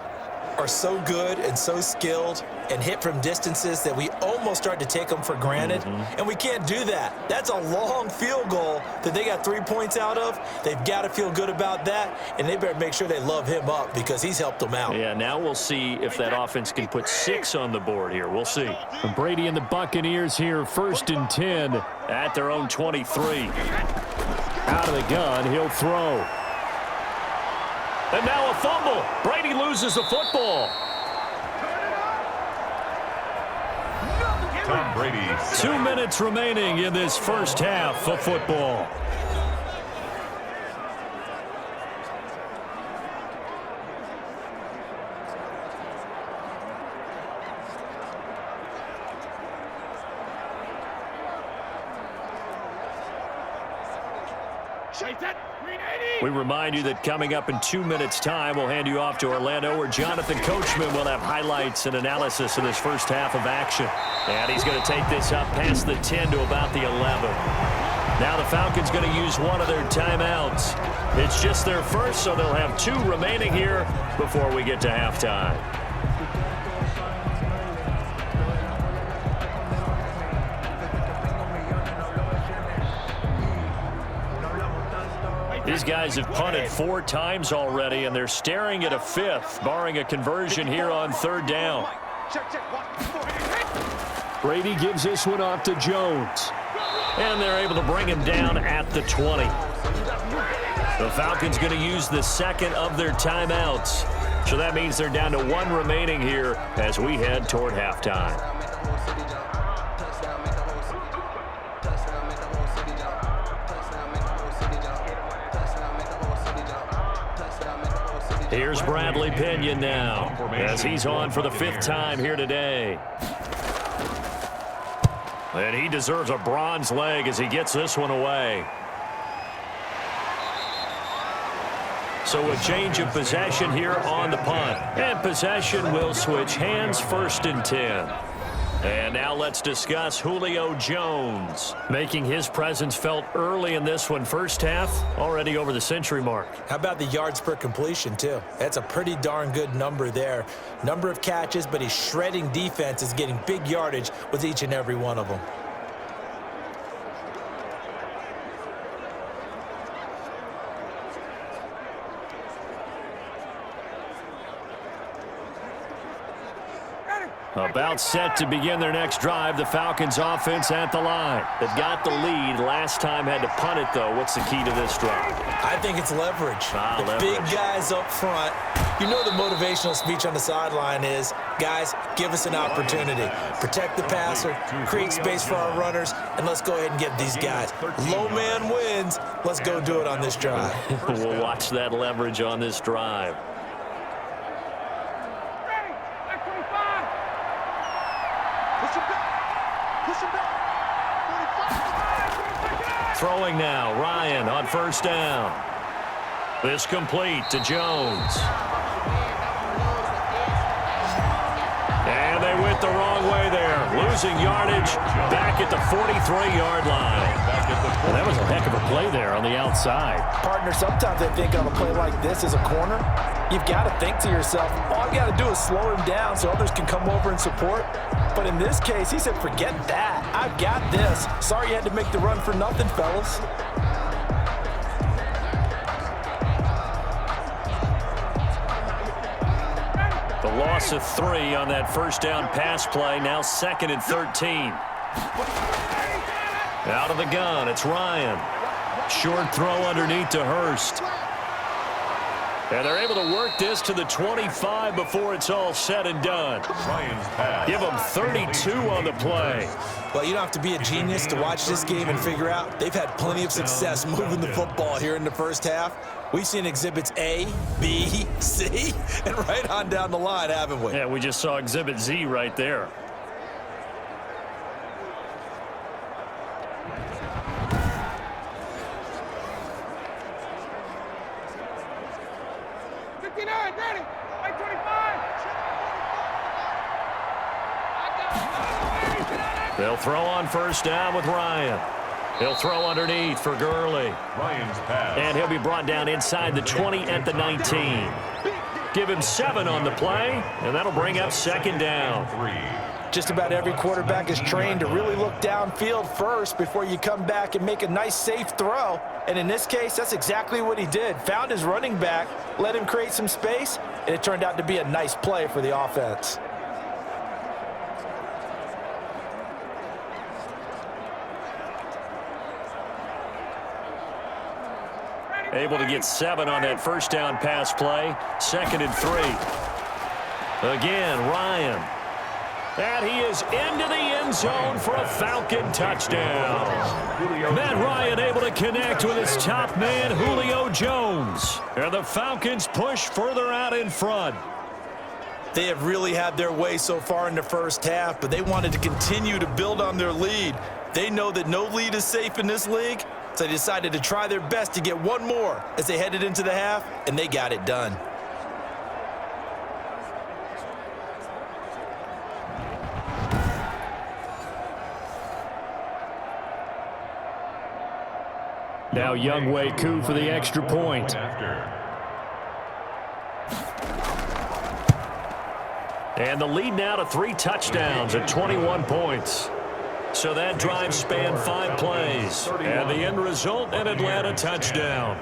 are so good and so skilled and hit from distances that we almost start to take them for granted. And we can't do that. That's a long field goal that they got 3 points out of. They've got to feel good about that, and they better make sure they love him up because he's helped them out. Yeah, now we'll see if that offense can put 6 on the board here. We'll see. And Brady and the Buccaneers here, 1st and 10 at their own 23. Out of the gun, he'll throw. And now a fumble. Brady loses the football. Tom Brady. 2 minutes remaining in this first half of football. We remind you that coming up in 2 minutes' time, we'll hand you off to Orlando, where Jonathan Coachman will have highlights and analysis of this first half of action. And he's going to take this up past the 10 to about the 11. Now the Falcons going to use one of their timeouts. It's just their first, so they'll have 2 remaining here before we get to halftime. These guys have punted 4 times already, and they're staring at a 5th, barring a conversion here on 3rd down. Brady gives this one off to Jones. And they're able to bring him down at the 20. The Falcons going to use the 2nd of their timeouts. So that means they're down to 1 remaining here as we head toward halftime. Here's Bradley Pinion now as he's on for the 5th time here today. And he deserves a bronze leg as he gets this one away. So a change of possession here on the punt. And possession will switch hands, 1st and 10. And now let's discuss Julio Jones, making his presence felt early in this one. First half, already over the century mark. How about the yards per completion, too? That's a pretty darn good number there. Number of catches, but he's shredding defenses, getting big yardage with each and every one of them. About set to begin their next drive. The Falcons offense at the line. They've got the lead. Last time had to punt it, though. What's the key to this drive? I think it's leverage. The big guys up front. You know the motivational speech on the sideline is, guys, give us an opportunity. Protect the passer, create space for our runners, and let's go ahead and get these guys. Low man wins. Let's go do it on this drive. We'll watch that leverage on this drive. Throwing now, Ryan on 1st down. This complete to Jones. the wrong way there. Losing yardage back at the 43-yard line. Well, that was a heck of a play there on the outside. Partner, sometimes I think on a play like this as a corner, you've got to think to yourself, all I've got to do is slow him down so others can come over and support. But in this case, he said, forget that. I've got this. Sorry you had to make the run for nothing, fellas. The loss of 3 on that first down pass play, now 2nd and 13. Out of the gun, it's Ryan. Short throw underneath to Hurst. And they're able to work this to the 25 before it's all said and done. Give them 32 on the play. Well, you don't have to be a genius to watch this game and figure out they've had plenty of success moving the football here in the first half. We've seen exhibits A, B, C, and right on down the line, haven't we? Yeah, we just saw exhibit Z right there. They'll throw on first down with Ryan. He'll throw underneath for Gurley. Ryan's pass. And he'll be brought down inside the 20 at the 19. Give him 7 on the play, and that'll bring up 2nd down. Just about every quarterback is trained to really look downfield first before you come back and make a nice, safe throw. And in this case, that's exactly what he did. Found his running back, let him create some space, and it turned out to be a nice play for the offense. Able to get 7 on that first down pass play. 2nd and 3. Again, Ryan. And he is into the end zone for a Falcon touchdown. Matt Ryan able to connect with his top man, Julio Jones. And the Falcons push further out in front. They have really had their way so far in the first half, but they wanted to continue to build on their lead. They know that no lead is safe in this league, so they decided to try their best to get one more as they headed into the half, and they got it done. Now Younghoe Koo for the extra point. And the lead now to 3 touchdowns at 21 points. So that drive spanned 5 plays. And the end result, an Atlanta touchdown.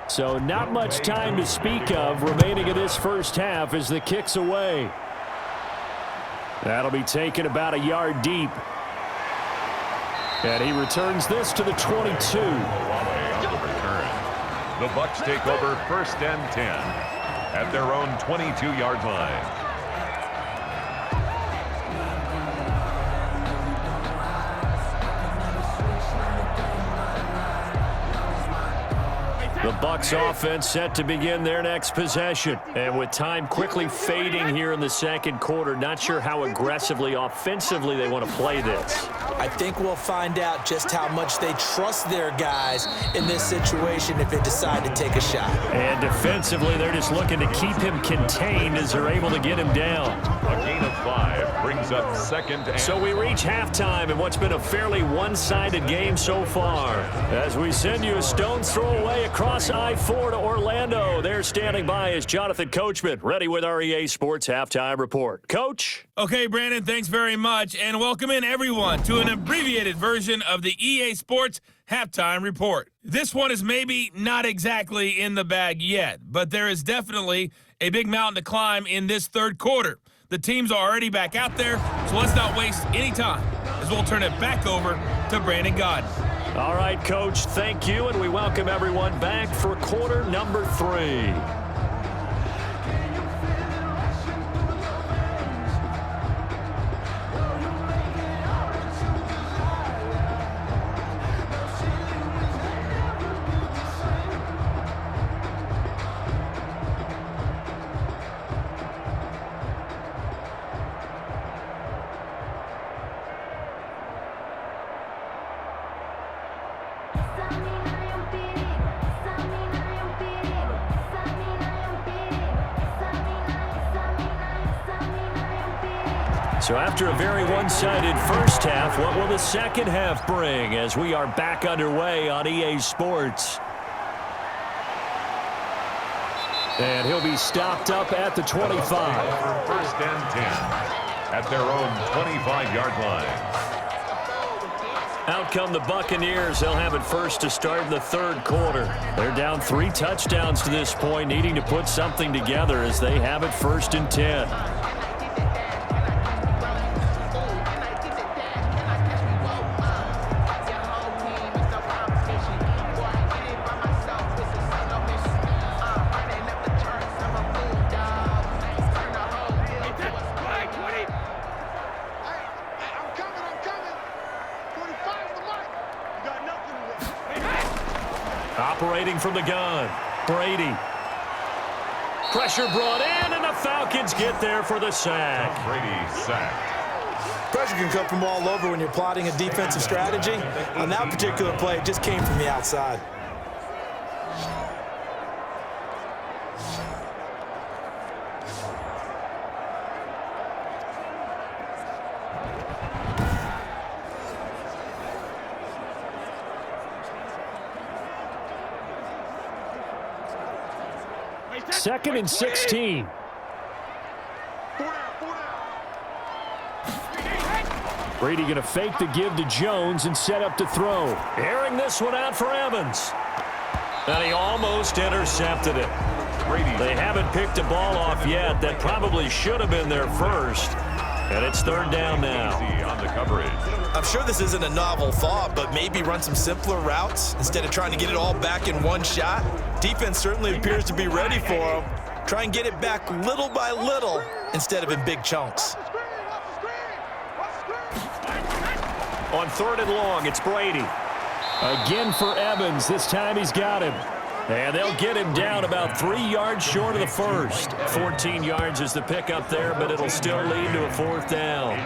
So not much time to speak of remaining in this first half as the kick's away. That'll be taken about a yard deep. And he returns this to the 22. The Bucs take over 1st and 10 at their own 22-yard line. The Bucs offense set to begin their next possession. And with time quickly fading here in the second quarter, not sure how aggressively, offensively they want to play this. I think we'll find out just how much they trust their guys in this situation if they decide to take a shot. And defensively, they're just looking to keep him contained as they're able to get him down. A gain of 5 brings up 2nd and... So we reach halftime in what's been a fairly one-sided game so far. As we send you a stone's throw away across I-4 to Orlando. There standing by is Jonathan Coachman, ready with our EA Sports Halftime Report. Coach? Okay, Brandon, thanks very much, and welcome in everyone to an abbreviated version of the EA Sports Halftime Report. This one is maybe not exactly in the bag yet, but there is definitely a big mountain to climb in this third quarter. The teams are already back out there, so let's not waste any time as we'll turn it back over to Brandon Godden. All right, Coach, thank you, and we welcome everyone back for quarter number 3. So after a very one-sided first half, what will the second half bring as we are back underway on EA Sports? And he'll be stopped up at the 25. First and 10 at their own 25-yard line. Out come the Buccaneers. They'll have it first to start in the third quarter. They're down 3 touchdowns to this point, needing to put something together as they have it first and 10. Operating from the gun, Brady. Pressure brought in, and the Falcons get there for the sack. Brady sacked. Pressure can come from all over when you're plotting a defensive strategy. On that particular play, it just came from the outside. Second and 16. Brady going to fake the give to Jones and set up to throw. Airing this one out for Evans. And he almost intercepted it. They haven't picked a ball off yet. That probably should have been their first. And it's third down now. On the coverage. I'm sure this isn't a novel thought, but maybe run some simpler routes instead of trying to get it all back in one shot. Defense certainly appears to be ready for them. Try and get it back little by little instead of in big chunks. On third and long, it's Brady. Again for Evans. This time he's got him. And they'll get him down about 3 yards short of the first. 14 yards is the pickup there, but it'll still lead to a fourth down.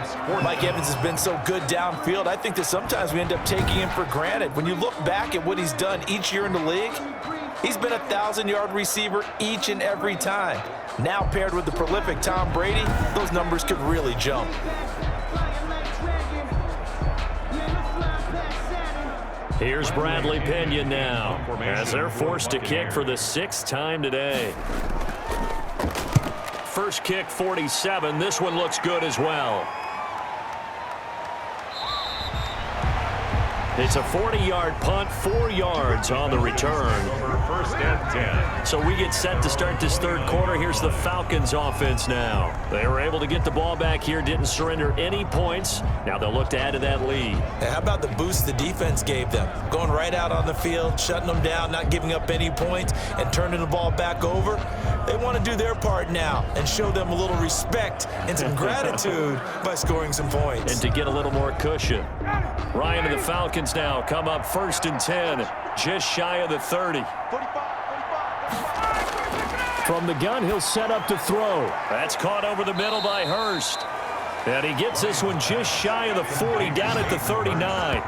Mike Evans has been so good downfield. I think that sometimes we end up taking him for granted. When you look back at what he's done each year in the league, he's been a 1,000-yard receiver each and every time. Now paired with the prolific Tom Brady, those numbers could really jump. Here's Bradley Pinion now, as they're forced to kick for the 6th time today. First kick, 47. This one looks good as well. It's a 40-yard punt, 4 yards on the return. First and 10. So we get set to start this third quarter. Here's the Falcons offense now. They were able to get the ball back here, didn't surrender any points. Now they'll look to add to that lead. Hey, how about the boost the defense gave them? Going right out on the field, shutting them down, not giving up any points, and turning the ball back over. They want to do their part now and show them a little respect and some gratitude by scoring some points. And to get a little more cushion. Ryan and the Falcons now come up first and 10, just shy of the 30. From the gun, he'll set up to throw. That's caught over the middle by Hurst. And he gets this one just shy of the 40, down at the 39.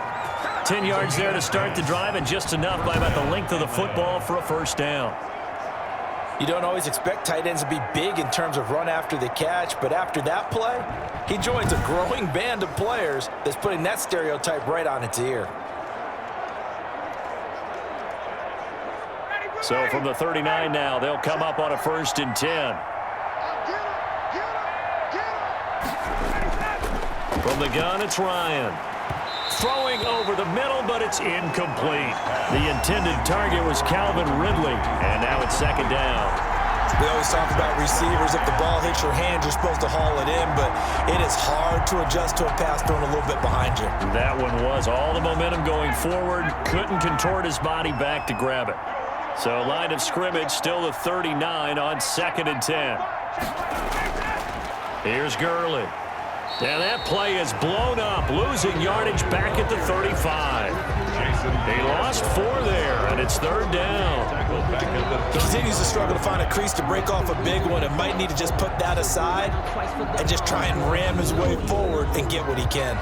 10 yards there to start the drive, and just enough by about the length of the football for a first down. You don't always expect tight ends to be big in terms of run after the catch, but after that play, he joins a growing band of players that's putting that stereotype right on its ear. So from the 39 now, they'll come up on a first and 10. From the gun, it's Ryan. Throwing over the middle, but it's incomplete. The intended target was Calvin Ridley, and now it's second down. We always talk about receivers. If the ball hits your hand, you're supposed to haul it in, but it is hard to adjust to a pass thrown a little bit behind you. That one was all the momentum going forward. Couldn't contort his body back to grab it. So line of scrimmage still the 39 on 2nd and 10. Here's Gurley. And that play is blown up, losing yardage back at the 35. He lost 4 there, and it's 3rd down. He continues to struggle to find a crease to break off a big one and might need to just put that aside and just try and ram his way forward and get what he can.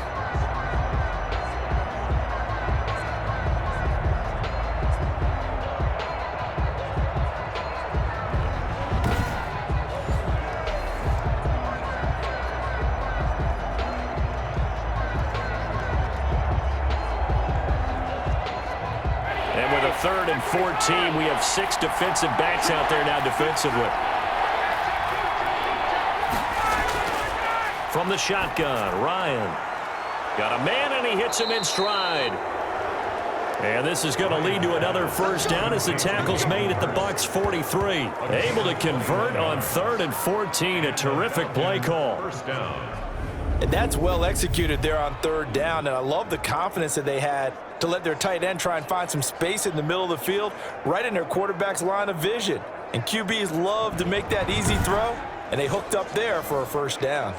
And with a 3rd and 14, we have 6 defensive backs out there now defensively. From the shotgun, Ryan. Got a man, and he hits him in stride. And this is going to lead to another 1st down as the tackle's made at the Bucs 43. Able to convert on 3rd and 14. A terrific play call. And that's well executed there on 3rd down, and I love the confidence that they had to let their tight end try and find some space in the middle of the field, right in their quarterback's line of vision. And QBs love to make that easy throw, and they hooked up there for a 1st down.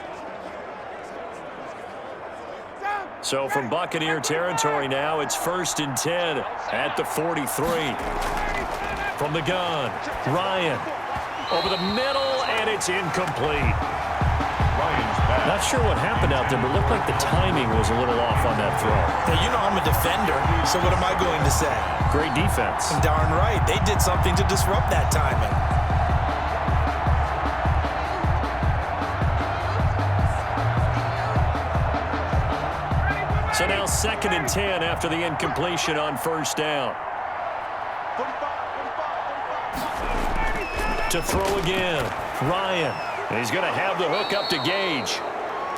So from Buccaneer territory now, it's 1st and 10 at the 43. From the gun, Ryan over the middle, and it's incomplete. Not sure what happened out there, but it looked like the timing was a little off on that throw. Now, you know I'm a defender, so what am I going to say? Great defense. Darn right. They did something to disrupt that timing. So now 2nd and 10 after the incompletion on 1st down. To throw again, Ryan. And he's going to have the hook up to Gage.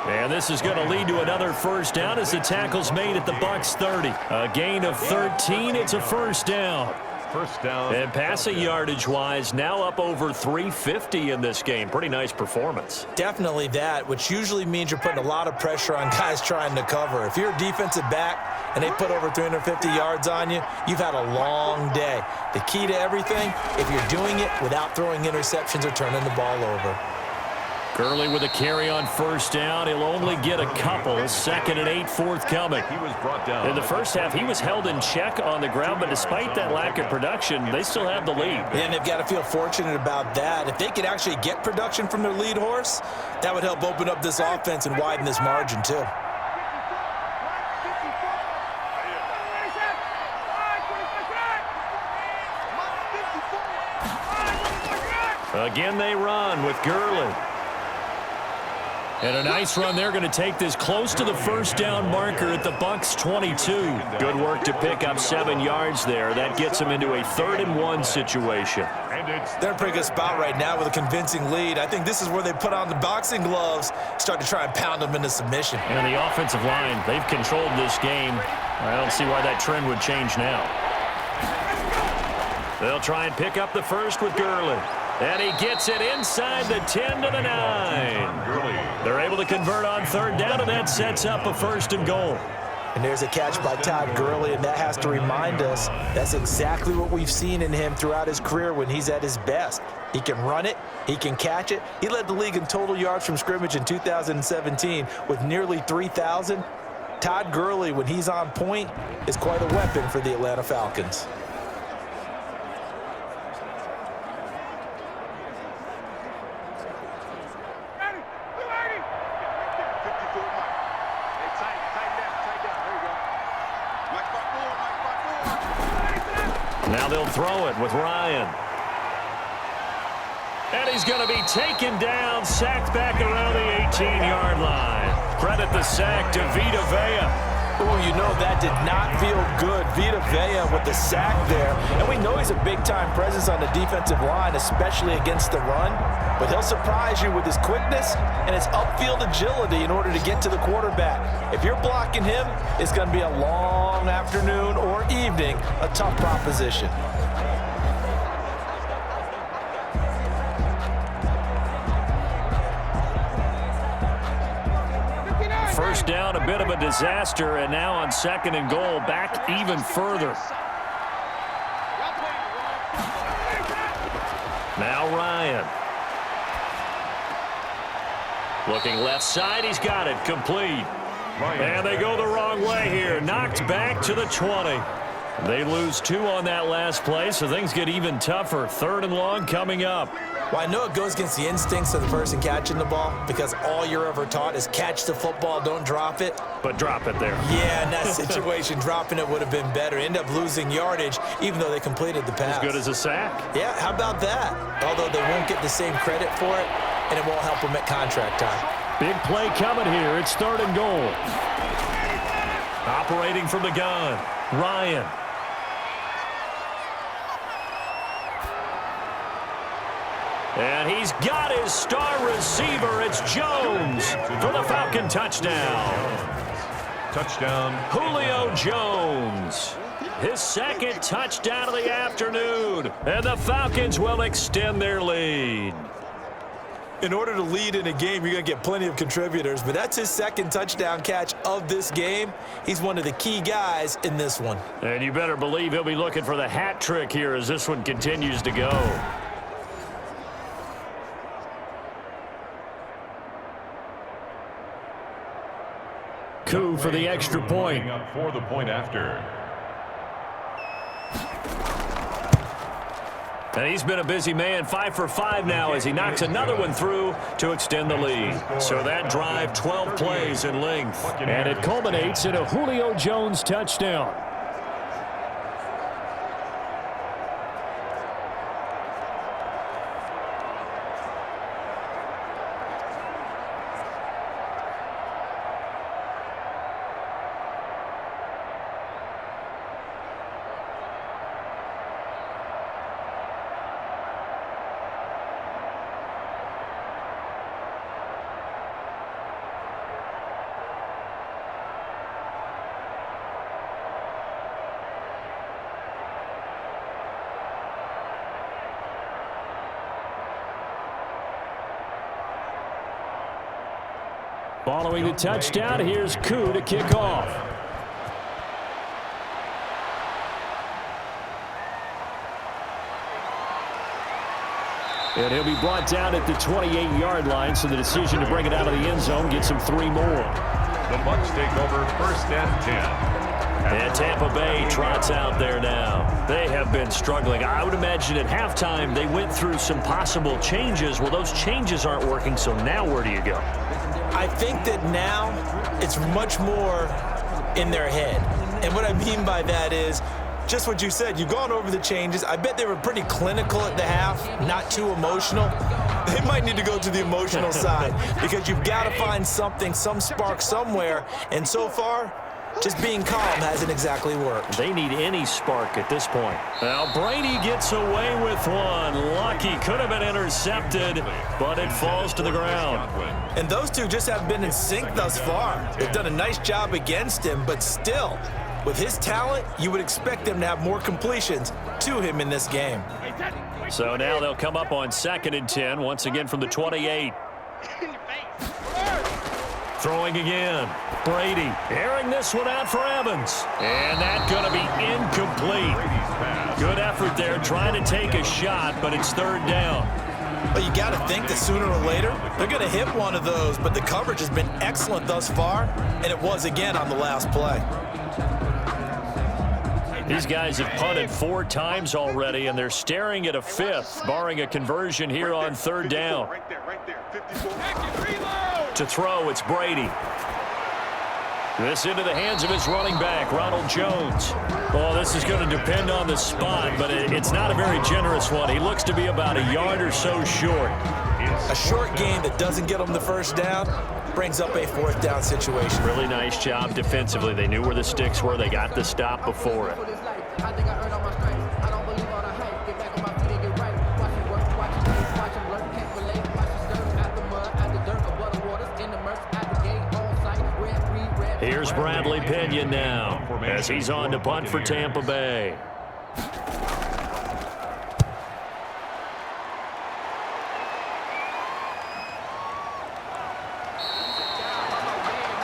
And this is going to lead to another 1st down as the tackle's made at the Bucs 30. A gain of 13. It's a 1st down. 1st down. And passing yardage-wise, now up over 350 in this game. Pretty nice performance. Definitely that, which usually means you're putting a lot of pressure on guys trying to cover. If you're a defensive back and they put over 350 yards on you, you've had a long day. The key to everything, if you're doing it without throwing interceptions or turning the ball over. Gurley with a carry on 1st down. He'll only get a couple. 2nd and 8 forthcoming. He was brought down. In the 1st half, he was held in check on the ground, but despite that lack of production, they still have the lead. And they've got to feel fortunate about that. If they could actually get production from their lead horse, that would help open up this offense and widen this margin too. Again, they run with Gurley. And a nice run. They're going to take this close to the 1st down marker at the Bucs 22. Good work to pick up 7 yards there. That gets them into a 3rd and 1 situation. They're in a pretty good spot right now with a convincing lead. I think this is where they put on the boxing gloves, start to try and pound them into submission. And the offensive line, they've controlled this game. I don't see why that trend would change now. They'll try and pick up the 1st with Gurley. And he gets it inside the 10 to the 9. They're able to convert on 3rd down, and that sets up a 1st and goal. And there's a catch by Todd Gurley, and that has to remind us that's exactly what we've seen in him throughout his career when he's at his best. He can run it. He can catch it. He led the league in total yards from scrimmage in 2017 with nearly 3,000. Todd Gurley, when he's on point, is quite a weapon for the Atlanta Falcons. Now they'll throw it with Ryan. And he's going to be taken down, sacked back around the 18-yard line. Credit the sack to Vita Vea. Oh, you know that did not feel good. Vita Vea with the sack there. And we know he's a big-time presence on the defensive line, especially against the run. But he'll surprise you with his quickness and his upfield agility in order to get to the quarterback. If you're blocking him, it's going to be a long afternoon or evening, a tough proposition. first down, a bit of a disaster, and now on 2nd and goal, back even further. Now Ryan. Looking left side, he's got it, complete. And they go the wrong way here, knocked back to the 20. They lose 2 on that last play, so things get even tougher. 3rd and long coming up. Well, I know it goes against the instincts of the person catching the ball because all you're ever taught is catch the football, don't drop it. But drop it there. Yeah, in that situation, dropping it would have been better. End up losing yardage, even though they completed the pass. As good as a sack. Yeah, how about that? Although they won't get the same credit for it, and it won't help them at contract time. Big play coming here. It's 3rd and goal. Operating from the gun, Ryan. And he's got his star receiver. It's Jones for the Falcon touchdown. Touchdown. Julio Jones. His 2nd touchdown of the afternoon. And the Falcons will extend their lead. In order to lead in a game, you're going to get plenty of contributors, but that's his 2nd touchdown catch of this game. He's one of the key guys in this one. And you better believe he'll be looking for the hat trick here as this one continues to go. Coup for the extra point. Up for the point after. And he's been a busy man, 5 for 5 now as he knocks another one through to extend the lead. So that drive, 12 plays in length. And it culminates in a Julio Jones touchdown. Following the touchdown, here's Coup to kick off. And he'll be brought down at the 28-yard line, so the decision to bring it out of the end zone gets him 3 more. The Bucs take over 1st and 10. And Tampa Bay trots out there now. They have been struggling. I would imagine at halftime they went through some possible changes. Well, those changes aren't working, so now where do you go? I think that now it's much more in their head. And what I mean by that is just what you said. You've gone over the changes. I bet they were pretty clinical at the half, not too emotional. They might need to go to the emotional side because you've got to find something, some spark somewhere. And so far, just being calm hasn't exactly worked. They need any spark at this point. Now Brady gets away with one. Lucky, could have been intercepted, but it falls to the ground. And those two just haven't been in sync thus far. They've done a nice job against him, but still, with his talent, you would expect them to have more completions to him in this game. So now they'll come up on 2nd and 10, once again from the 28. Throwing again. Brady airing this one out for Evans. And that's going to be incomplete. Good effort there trying to take a shot, but it's 3rd down. Well, you got to think that sooner or later they're going to hit one of those, but the coverage has been excellent thus far, and it was again on the last play. These guys have punted 4 times already, and they're staring at a 5th, barring a conversion here on 3rd down. To throw, it's Brady. This into the hands of his running back, Ronald Jones. Oh, this is going to depend on the spot, but it's not a very generous one. He looks to be about a yard or so short. A short game that doesn't get them the 1st down brings up a 4th down situation. Really nice job defensively. They knew where the sticks were. They got the stop before it. Here's Bradley Pinion now as he's on to punt for Tampa Bay.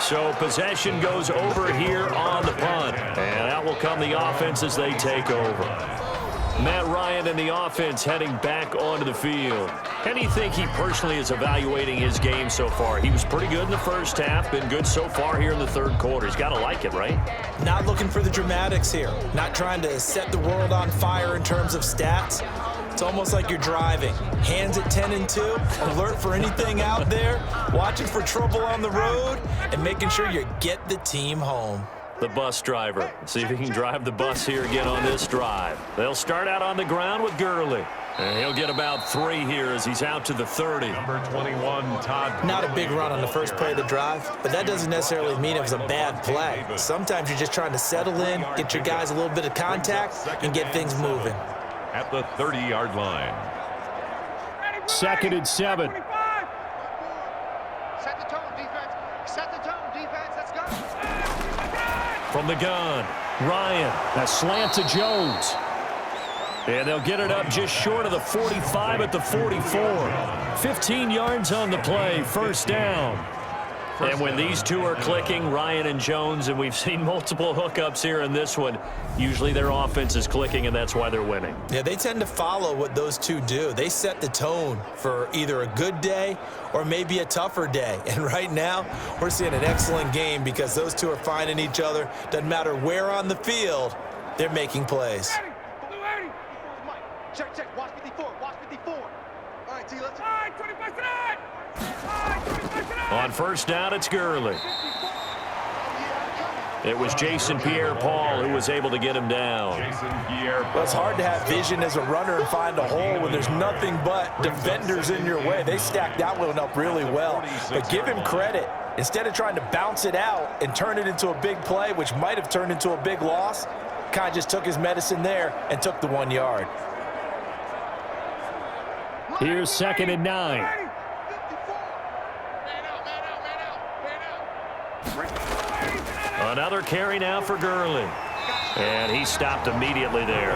So possession goes over here on the punt. And out will come the offense as they take over. Matt Ryan and the offense heading back onto the field. How do you think he personally is evaluating his game so far? He was pretty good in the first half, been good so far here in the third quarter. He's got to like it, right? Not looking for the dramatics here. Not trying to set the world on fire in terms of stats. It's almost like you're driving. Hands at 10 and 2, alert for anything out there, watching for trouble on the road, and making sure you get the team home. The bus driver. See if he can drive the bus here again on this drive. They'll start out on the ground with Gurley. And he'll get about 3 here as he's out to the 30. Number 21, Todd. Not a big run on the first play of the drive, but that doesn't necessarily mean it was a bad play. Sometimes you're just trying to settle in, get your guys a little bit of contact, and get things moving. At the 30-yard line. 2nd and 7. Set the tone, defense. Set the tone, defense. Let's go. From the gun, Ryan. A slant to Jones. And they'll get it up just short of the 45 at the 44. 15 yards on the play, first down. And when these two are clicking, Ryan and Jones, and we've seen multiple hookups here in this one, usually their offense is clicking, and that's why they're winning. Yeah, they tend to follow what those two do. They set the tone for either a good day or maybe a tougher day. And right now, we're seeing an excellent game because those two are finding each other. Doesn't matter where on the field, they're making plays. Check, check. Watch 54. Watch 54. All right, T, let's go. On first down, it's Gurley. It was Jason Pierre-Paul who was able to get him down. Well, it's hard to have vision as a runner and find a hole when there's nothing but defenders in your way. They stacked that one up really well. But give him credit. Instead of trying to bounce it out and turn it into a big play, which might have turned into a big loss, kind of just took his medicine there and took the 1 yard. Here's 2nd and 9. Another carry now for Gurley. And he stopped immediately there.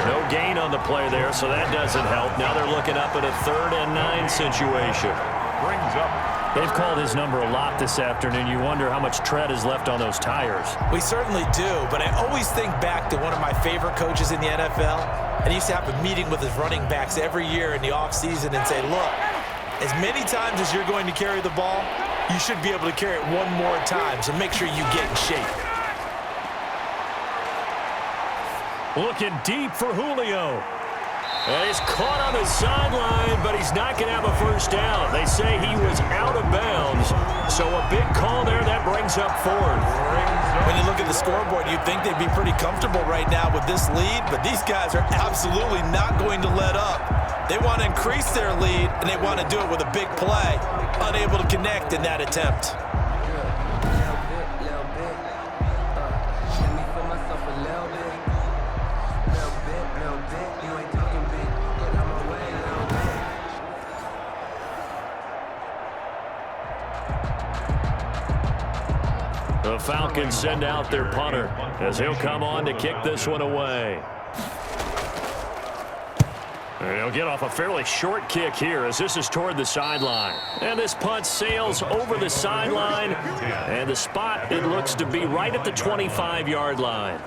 No gain on the play there, so that doesn't help. Now they're looking up at a 3rd and 9 situation. Brings up. They've called his number a lot this afternoon. You wonder how much tread is left on those tires. We certainly do, but I always think back to one of my favorite coaches in the NFL. And he used to have a meeting with his running backs every year in the offseason and say, look, as many times as you're going to carry the ball, you should be able to carry it one more time, so make sure you get in shape. Looking deep for Julio. And he's caught on the sideline, but he's not going to have a first down. They say he was out of bounds, so a big call there that brings up 4th. When you look at the scoreboard, you'd think they'd be pretty comfortable right now with this lead, but these guys are absolutely not going to let up. They want to increase their lead, and they want to do it with a big play. Unable to connect in that attempt. The Falcons send out their punter as he'll come on to kick this one away. And he'll get off a fairly short kick here as this is toward the sideline. And this punt sails over the sideline. And the spot, it looks to be right at the 25-yard line.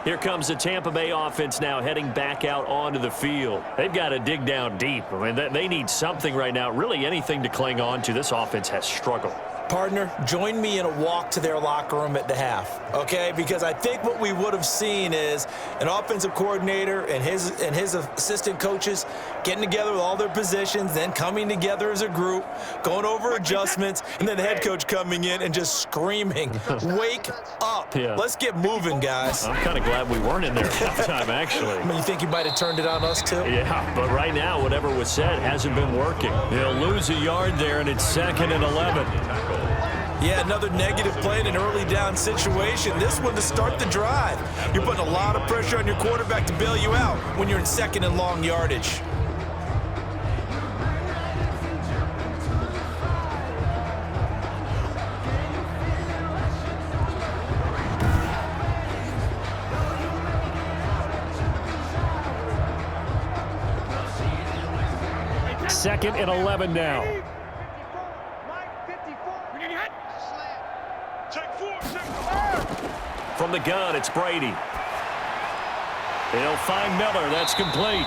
Here comes the Tampa Bay offense now heading back out onto the field. They've got to dig down deep. I mean, they need something right now, really anything to cling on to. This offense has struggled. Partner, join me in a walk to their locker room at the half, okay? Because I think what we would have seen is an offensive coordinator and his assistant coaches getting together with all their positions, then coming together as a group, going over adjustments, and then the head coach coming in and just screaming, wake up. Yeah. Let's get moving, guys. I'm kind of glad we weren't in there at halftime, actually. I mean, you think you might have turned it on us, too? Yeah, but right now, whatever was said hasn't been working. They'll lose a yard there, and it's 2nd and 11. Yeah, another negative play in an early down situation. This one to start the drive. You're putting a lot of pressure on your quarterback to bail you out when you're in 2nd and long yardage. Second and 11 now. From the gun, it's Brady. They'll find Miller. That's complete.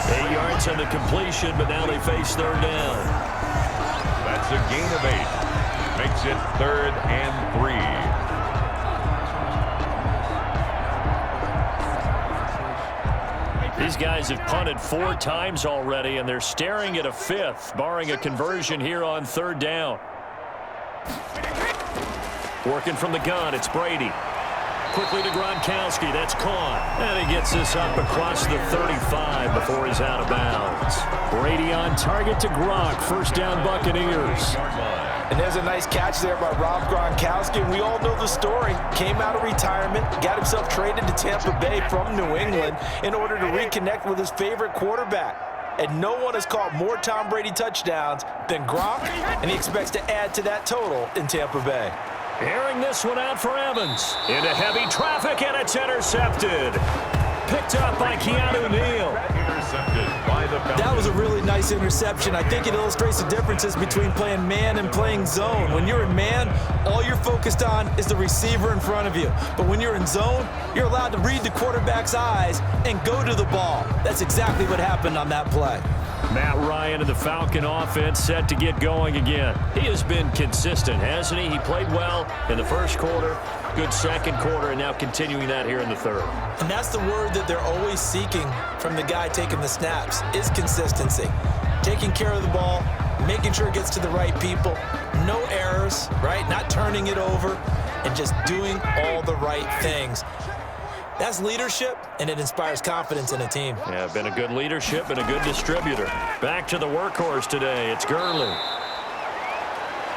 8 yards on the completion, but now they face third down. That's a gain of 8. Makes it 3rd and 3. These guys have punted 4 times already, and they're staring at a 5th, barring a conversion here on third down. Working from the gun, it's Brady. Quickly to Gronkowski. That's caught. And he gets this up across the 35 before he's out of bounds. Brady on target to Gronk. First down, Buccaneers. And there's a nice catch there by Rob Gronkowski. And we all know the story. Came out of retirement, got himself traded to Tampa Bay from New England in order to reconnect with his favorite quarterback. And no one has caught more Tom Brady touchdowns than Gronk, and he expects to add to that total in Tampa Bay. Airing this one out for Evans. Into heavy traffic, and it's intercepted. Picked up by Keanu Neal. Intercepted by the Falcons. That was a really nice interception. I think it illustrates the differences between playing man and playing zone. When you're in man, all you're focused on is the receiver in front of you. But when you're in zone, you're allowed to read the quarterback's eyes and go to the ball. That's exactly what happened on that play. Matt Ryan and the Falcon offense set to get going again. He has been consistent, hasn't he? He played well in the first quarter, good second quarter, and now continuing that here in the third. And that's the word that they're always seeking from the guy taking the snaps, is consistency. Taking care of the ball, making sure it gets to the right people, no errors, right? Not turning it over, and just doing all the right things. That's leadership, and it inspires confidence in a team. Yeah, been a good leadership and a good distributor. Back to the workhorse today. It's Gurley.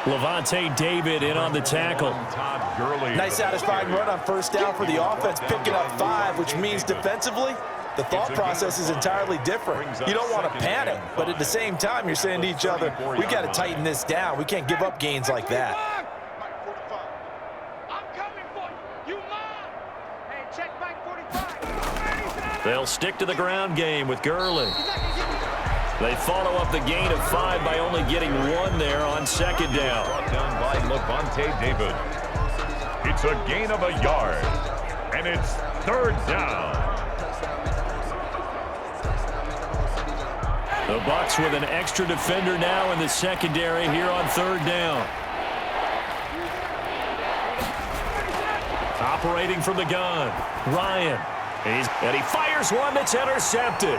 Levante David in on the tackle. Nice satisfying run on first down for the offense, picking up 5, which means defensively, the thought process is entirely different. You don't want to panic, but at the same time, you're saying to each other, we got to tighten this down. We can't give up gains like that. They'll stick to the ground game with Gurley. They follow up the gain of 5 by only getting 1 there on second down. Brought down by Levante David. It's a gain of 1 yard, and it's third down. The Bucs with an extra defender now in the secondary here on third down. Operating from the gun, Ryan. And he fires one that's intercepted.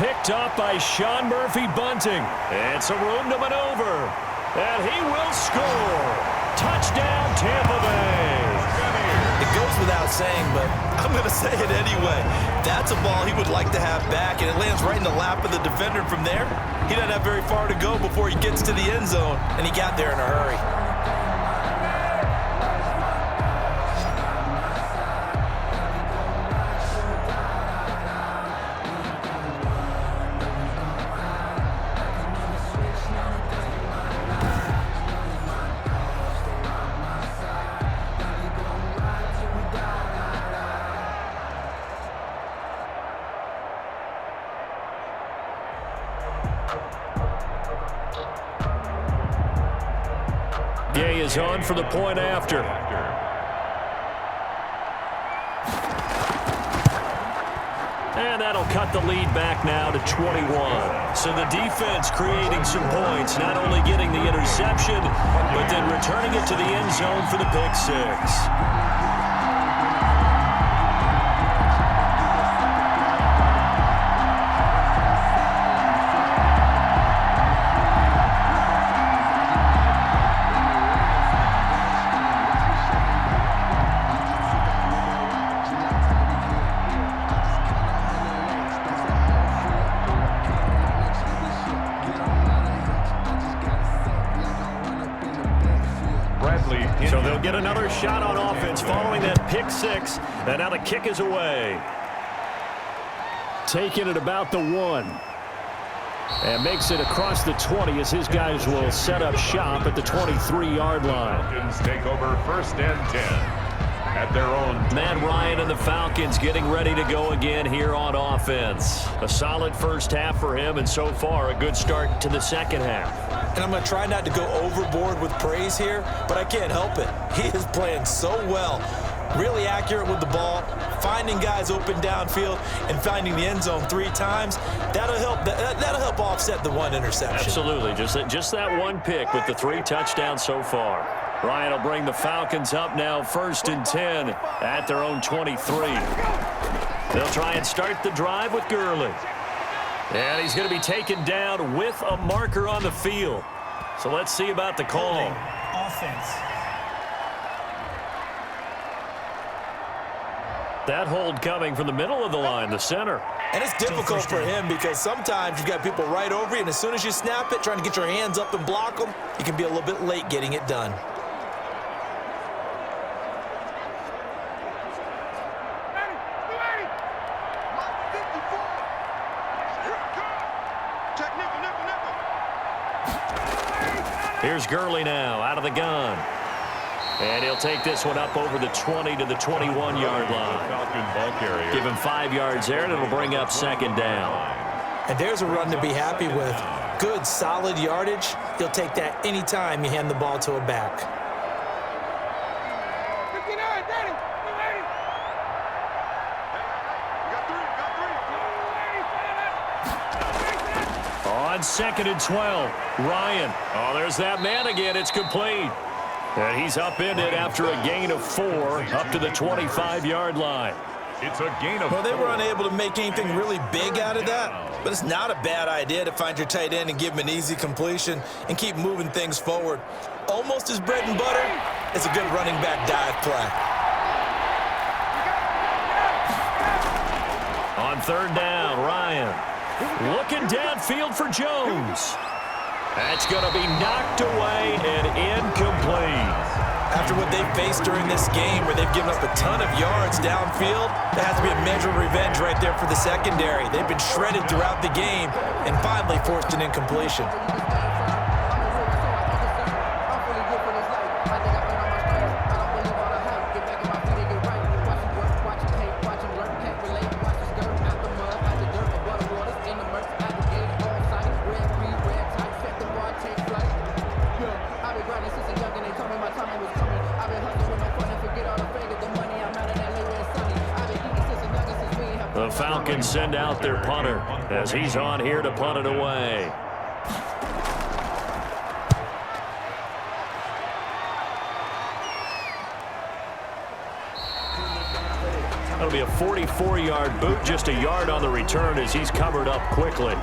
Picked up by Sean Murphy-Bunting. And some room to maneuver. And he will score. Touchdown, Tampa Bay. It goes without saying, but I'm going to say it anyway. That's a ball he would like to have back, and it lands right in the lap of the defender. From there, he doesn't have very far to go before he gets to the end zone, and he got there in a hurry. Gay is on for the point after. And that'll cut the lead back now to 21. So the defense creating some points, not only getting the interception, but then returning it to the end zone for the pick 6. So they'll get another shot on offense following that pick 6. And now the kick is away. Taking it about the 1. And makes it across the 20 as his guys will set up shop at the 23-yard line. Falcons take over first and 10. at their own. Matt Ryan and the Falcons getting ready to go again here on offense. A solid first half for him, and so far a good start to the second half. And I'm going to try not to go overboard with praise here, but I can't help it. He is playing so well. Really accurate with the ball, finding guys open downfield, and finding the end zone 3 times. That'll help offset the 1 interception. Absolutely. Just that 1 pick with the 3 touchdowns so far. Ryan will bring the Falcons up now 1st and 10 at their own 23. They'll try and start the drive with Gurley. And he's going to be taken down with a marker on the field. So let's see about the call. Offense. That hold coming from the middle of the line, the center. And it's difficult for him because sometimes you've got people right over you, and as soon as you snap it, trying to get your hands up and block them, you can be a little bit late getting it done. Here's Gurley now out of the gun. And he'll take this one up over the 20 to the 21-yard line. Give him 5 yards there, and it'll bring up 2nd down. And there's a run to be happy with. Good, solid yardage. You'll take that anytime you hand the ball to a back. 59, Daddy. 280. On 2nd and 12, Ryan. Oh, there's that man again. It's complete. And he's upended after a gain of 4 up to the 25-yard line. It's a gain of 4. Well, they were unable to make anything really big out of that, but it's not a bad idea to find your tight end and give him an easy completion and keep moving things forward. Almost his bread and butter. It's a good running back dive play. On 3rd down, Ryan looking downfield for Jones. That's going to be knocked away and incomplete. After what they've faced during this game where they've given up a ton of yards downfield, that has to be a measure of revenge right there for the secondary. They've been shredded throughout the game and finally forced an incompletion. The Falcons send out their punter as he's on here to punt it away. That'll be a 44-yard boot, just a yard on the return as he's covered up quickly.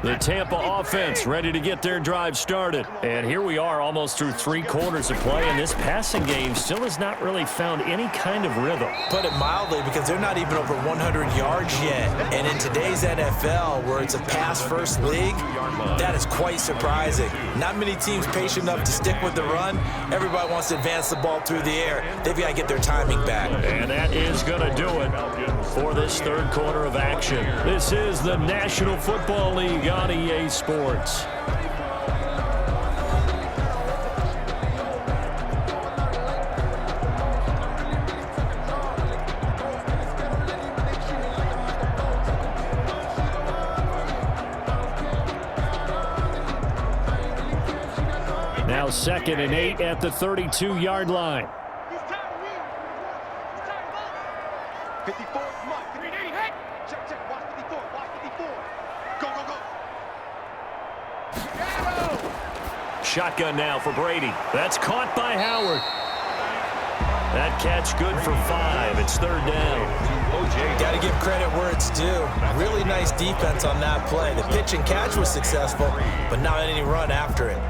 The Tampa offense ready to get their drive started. And here we are almost through 3 quarters of play, and this passing game still has not really found any kind of rhythm. Put it mildly, because they're not even over 100 yards yet. And in today's NFL, where it's a pass-first league, that is quite surprising. Not many teams patient enough to stick with the run. Everybody wants to advance the ball through the air. They've got to get their timing back. And that is going to do it for this 3rd quarter of action. This is the National Football League on EA Sports. Now 2nd and 8 at the 32-yard line. It's time to win. It's time to vote. 54, come on. 380, hey! Check, check. Watch 54. Watch 54. Go, go, go. Shotgun now for Brady. That's caught by Howard. That catch good for 5. It's 3rd down. Got to give credit where it's due. Really nice defense on that play. The pitch and catch was successful, but not any run after it.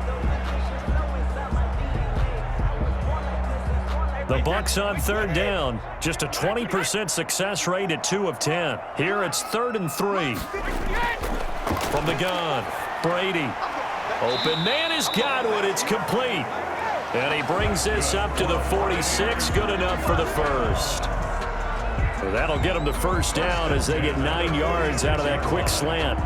The Bucs on third down. Just a 20% success rate at 2 of 10. Here it's 3rd and 3. From the gun, Brady. Open man is Godwin. It's complete. And he brings this up to the 46. Good enough for the first. So that'll get them to first down as they get 9 yards out of that quick slant.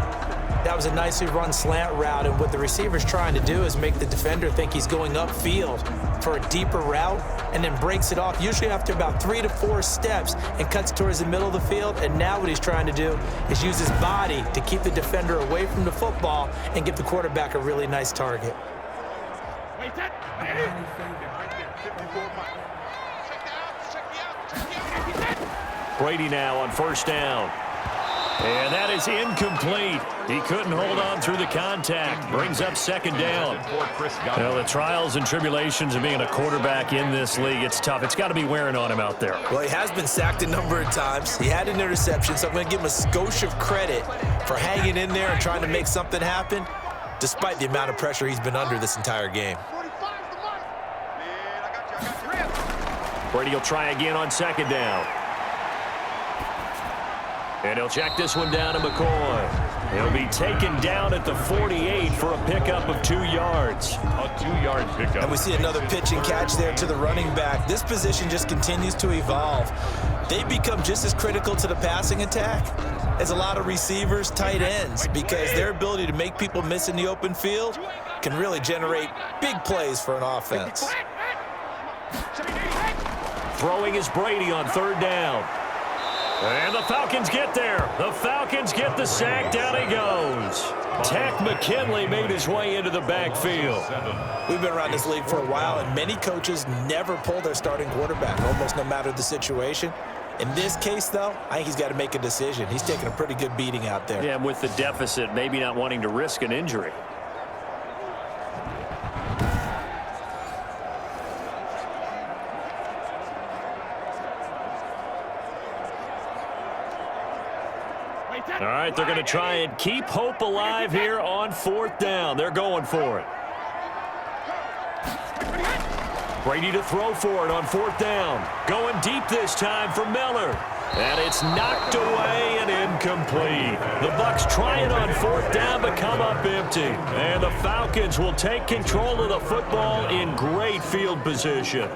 That was a nicely run slant route, and what the receiver's trying to do is make the defender think he's going upfield for a deeper route and then breaks it off, usually after about 3 to 4 steps, and cuts towards the middle of the field. And now what he's trying to do is use his body to keep the defender away from the football and give the quarterback a really nice target. Brady now on first down. And that is incomplete. He couldn't hold on through the contact. Brings up second down. Well, the trials and tribulations of being a quarterback in this league, it's tough. It's got to be wearing on him out there. Well, he has been sacked a number of times. He had an interception, so I'm going to give him a skosh of credit for hanging in there and trying to make something happen, despite the amount of pressure he's been under this entire game. Brady will try again on second down. And he'll check this one down to McCoy. He'll be taken down at the 48 for a pickup of 2 yards. A 2-yard pickup. And we see another pitch and catch there to the running back. This position just continues to evolve. They become just as critical to the passing attack as a lot of receivers, tight ends, because their ability to make people miss in the open field can really generate big plays for an offense. Throwing is Brady on third down. And the Falcons get there. The Falcons get the sack. Down he goes. Tack McKinley made his way into the backfield. We've been around this league for a while, and many coaches never pull their starting quarterback, almost no matter the situation. In this case, though, I think he's got to make a decision. He's taking a pretty good beating out there. Yeah, and with the deficit, maybe not wanting to risk an injury. All right, they're going to try and keep hope alive here on fourth down. They're going for it. Brady to throw for it on fourth down. Going deep this time for Miller. And it's knocked away and incomplete. The Bucs try it on fourth down but come up empty. And the Falcons will take control of the football in great field position.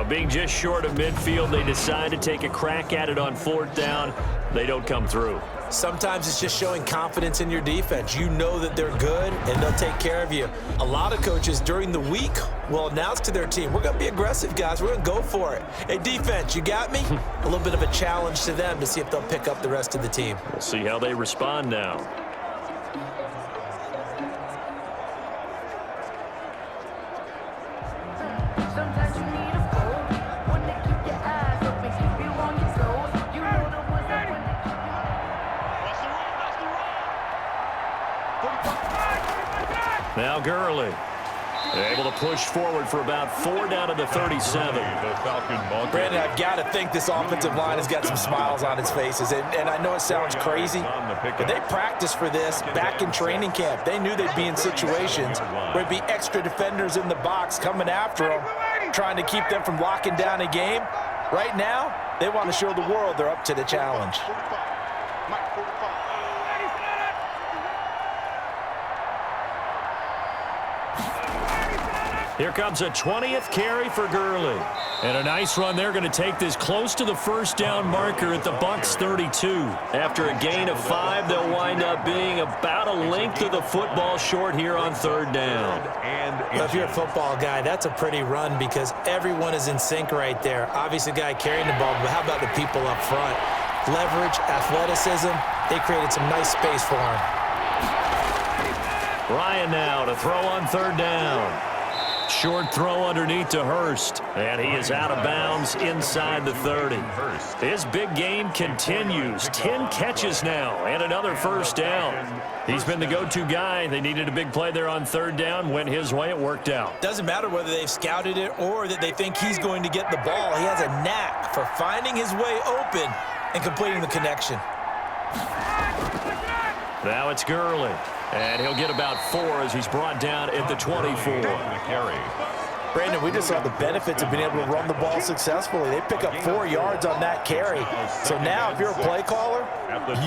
Being just short of midfield, they decide to take a crack at it on fourth down. They don't come through. Sometimes it's just showing confidence in your defense. You know that they're good, and they'll take care of you. A lot of coaches during the week will announce to their team, we're going to be aggressive, guys. We're going to go for it. Hey, defense, you got me? A little bit of a challenge to them to see if they'll pick up the rest of the team. We'll see how they respond now. Sometimes you need a phone, one that keep your eyes open, keep you on your toes. You know the ones that when they keep you. Now Gurley. Able to push forward for about 4 down to the 37. Brandon, I've got to think this offensive line has got some smiles on its faces. And I know it sounds crazy, but they practiced for this back in training camp. They knew they'd be in situations where there'd be extra defenders in the box coming after them, trying to keep them from locking down a game. Right now, they want to show the world they're up to the challenge. Here comes a 20th carry for Gurley. And a nice run. They're going to take this close to the first down marker at the Bucs 32. After a gain of 5, they'll wind up being about a length of the football short here on third down. Well, if you're a football guy, that's a pretty run because everyone is in sync right there. Obviously, the guy carrying the ball, but how about the people up front? Leverage, athleticism, they created some nice space for him. Ryan now to throw on third down. Short throw underneath to Hurst, and he is out of bounds inside the 30. His big game continues. 10 catches now and another first down. He's been the go-to guy. They needed a big play there on third down. Went his way. It worked out. Doesn't matter whether they've scouted it or that they think he's going to get the ball. He has a knack for finding his way open and completing the connection. Now it's Gurley. And he'll get about 4 as he's brought down at the 24. Brandon, we just saw the benefits of being able to run the ball successfully. They pick up 4 yards on that carry. So now if you're a play caller,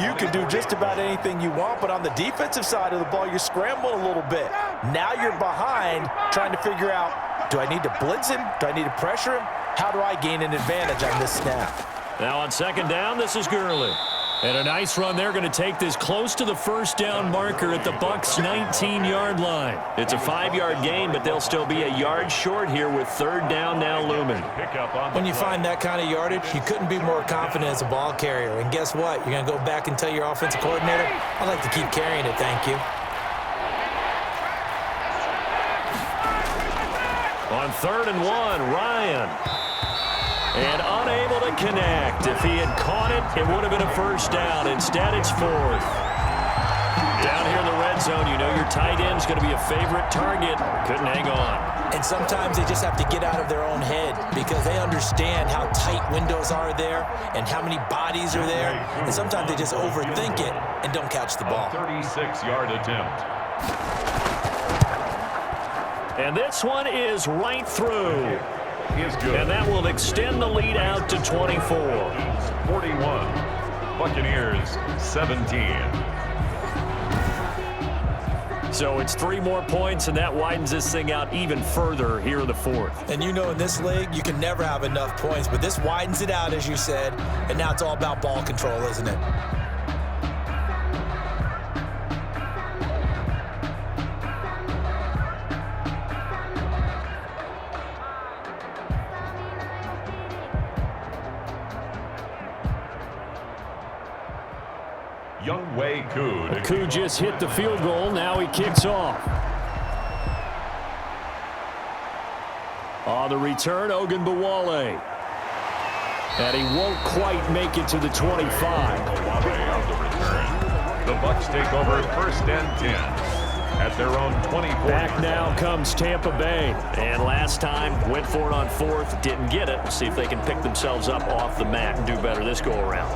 you can do just about anything you want, but on the defensive side of the ball, you're scrambling a little bit. Now you're behind trying to figure out, do I need to blitz him? Do I need to pressure him? How do I gain an advantage on this snap? Now on second down, this is Gurley. And a nice run there, going to take this close to the first down marker at the Bucs' 19-yard line. It's a 5-yard gain, but they'll still be a yard short here with third down now looming. When you find that kind of yardage, you couldn't be more confident as a ball carrier. And guess what? You're going to go back and tell your offensive coordinator, I'd like to keep carrying it, thank you. On 3rd and 1, Ryan. And unable to connect. If he had caught it, it would have been a first down. Instead, it's 4th. Down here in the red zone, you know your tight end's going to be a favorite target. Couldn't hang on. And sometimes they just have to get out of their own head because they understand how tight windows are there and how many bodies are there. And sometimes they just overthink it and don't catch the ball. 36-yard attempt. And this one is right through. Is good. And that will extend the lead out to 24. 41. Buccaneers 17. So it's 3 more points, and that widens this thing out even further here in the 4th. And you know in this league, you can never have enough points, but this widens it out, as you said, and now it's all about ball control, isn't it? Koo just hit the field goal. Now he kicks off. On the return, Ogunbowale. And he won't quite make it to the 25. The Bucs take over 1st and 10 at their own 24. Back now comes Tampa Bay. And last time, went for it on 4th, didn't get it. We'll see if they can pick themselves up off the mat and do better this go-around.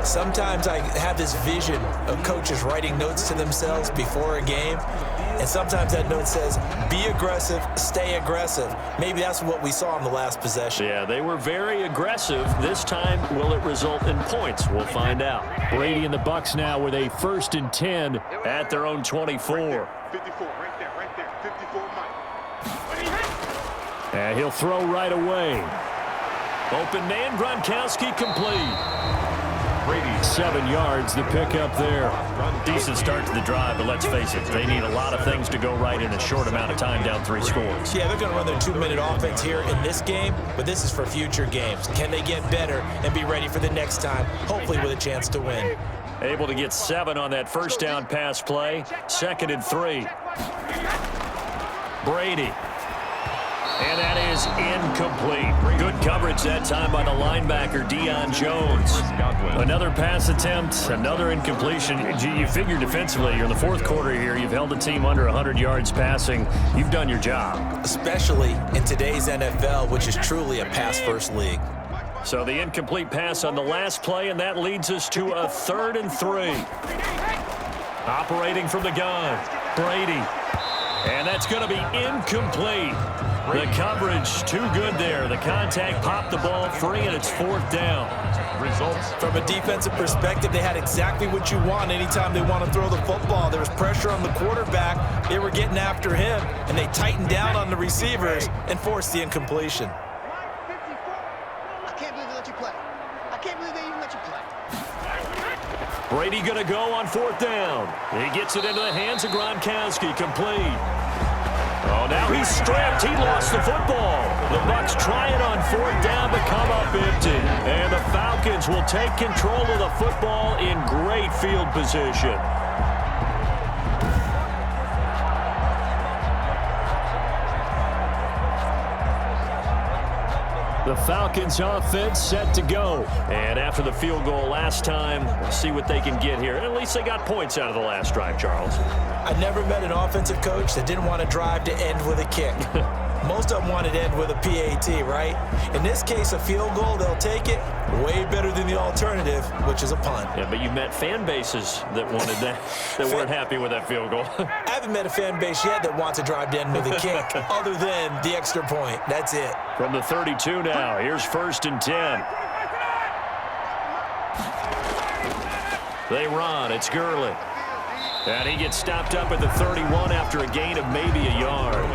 Sometimes I have this vision of coaches writing notes to themselves before a game, and sometimes that note says, be aggressive, stay aggressive. Maybe that's what we saw in the last possession. Yeah, they were very aggressive. This time, will it result in points? We'll find out. Brady and the Bucs now with a 1st and 10 at their own 24. 54, right there, 54, Mike. And he'll throw right away. Open man, Gronkowski complete. 7 yards, the pickup there. Decent start to the drive, but let's face it, they need a lot of things to go right in a short amount of time, down 3 scores. Yeah, they're going to run their 2-minute offense here in this game, but this is for future games. Can they get better and be ready for the next time, hopefully with a chance to win? Able to get 7 on that first down pass play. 2nd and 3. Brady. And that is incomplete. Good coverage that time by the linebacker, Deion Jones. Another pass attempt, another incompletion. You figure defensively, you're in the 4th quarter here. You've held the team under 100 yards passing. You've done your job. Especially in today's NFL, which is truly a pass-first league. So the incomplete pass on the last play, and that leads us to a 3rd and 3. Operating from the gun, Brady. And that's going to be incomplete. The coverage too good there. The contact popped the ball free, and it's 4th down. Results. From a defensive perspective, they had exactly what you want anytime they want to throw the football. There was pressure on the quarterback. They were getting after him, and they tightened down on the receivers and forced the incompletion. I can't believe they let you play. I can't believe they even let you play. Brady going to go on 4th down. He gets it into the hands of Gronkowski, complete. Oh, now he's stripped. He lost the football. The Bucs try it on 4th down, but come up empty. And the Falcons will take control of the football in great field position. The Falcons offense set to go. And after the field goal last time, we'll see what they can get here. At least they got points out of the last drive, Charles. I never met an offensive coach that didn't want to drive to end with a kick. Most of them want it to end with a PAT, right? In this case, a field goal, they'll take it. Way better than the alternative, which is a punt. Yeah, but you met fan bases that wanted that, that weren't happy with that field goal. I haven't met a fan base yet that wants to drive to end with a kick, other than the extra point. That's it. From the 32 now, here's 1st and 10. They run. It's Gurley. And he gets stopped up at the 31 after a gain of maybe a yard.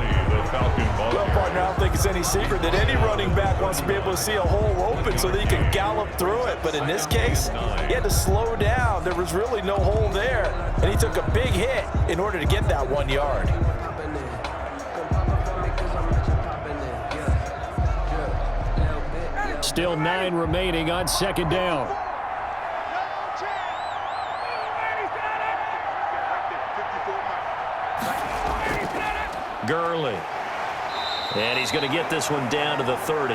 Well, partner, I don't think it's any secret that any running back wants to be able to see a hole open so that he can gallop through it. But in this case, he had to slow down. There was really no hole there, and he took a big hit in order to get that 1 yard. Still 9 remaining on 2nd down. Gurley. And he's going to get this one down to the 30.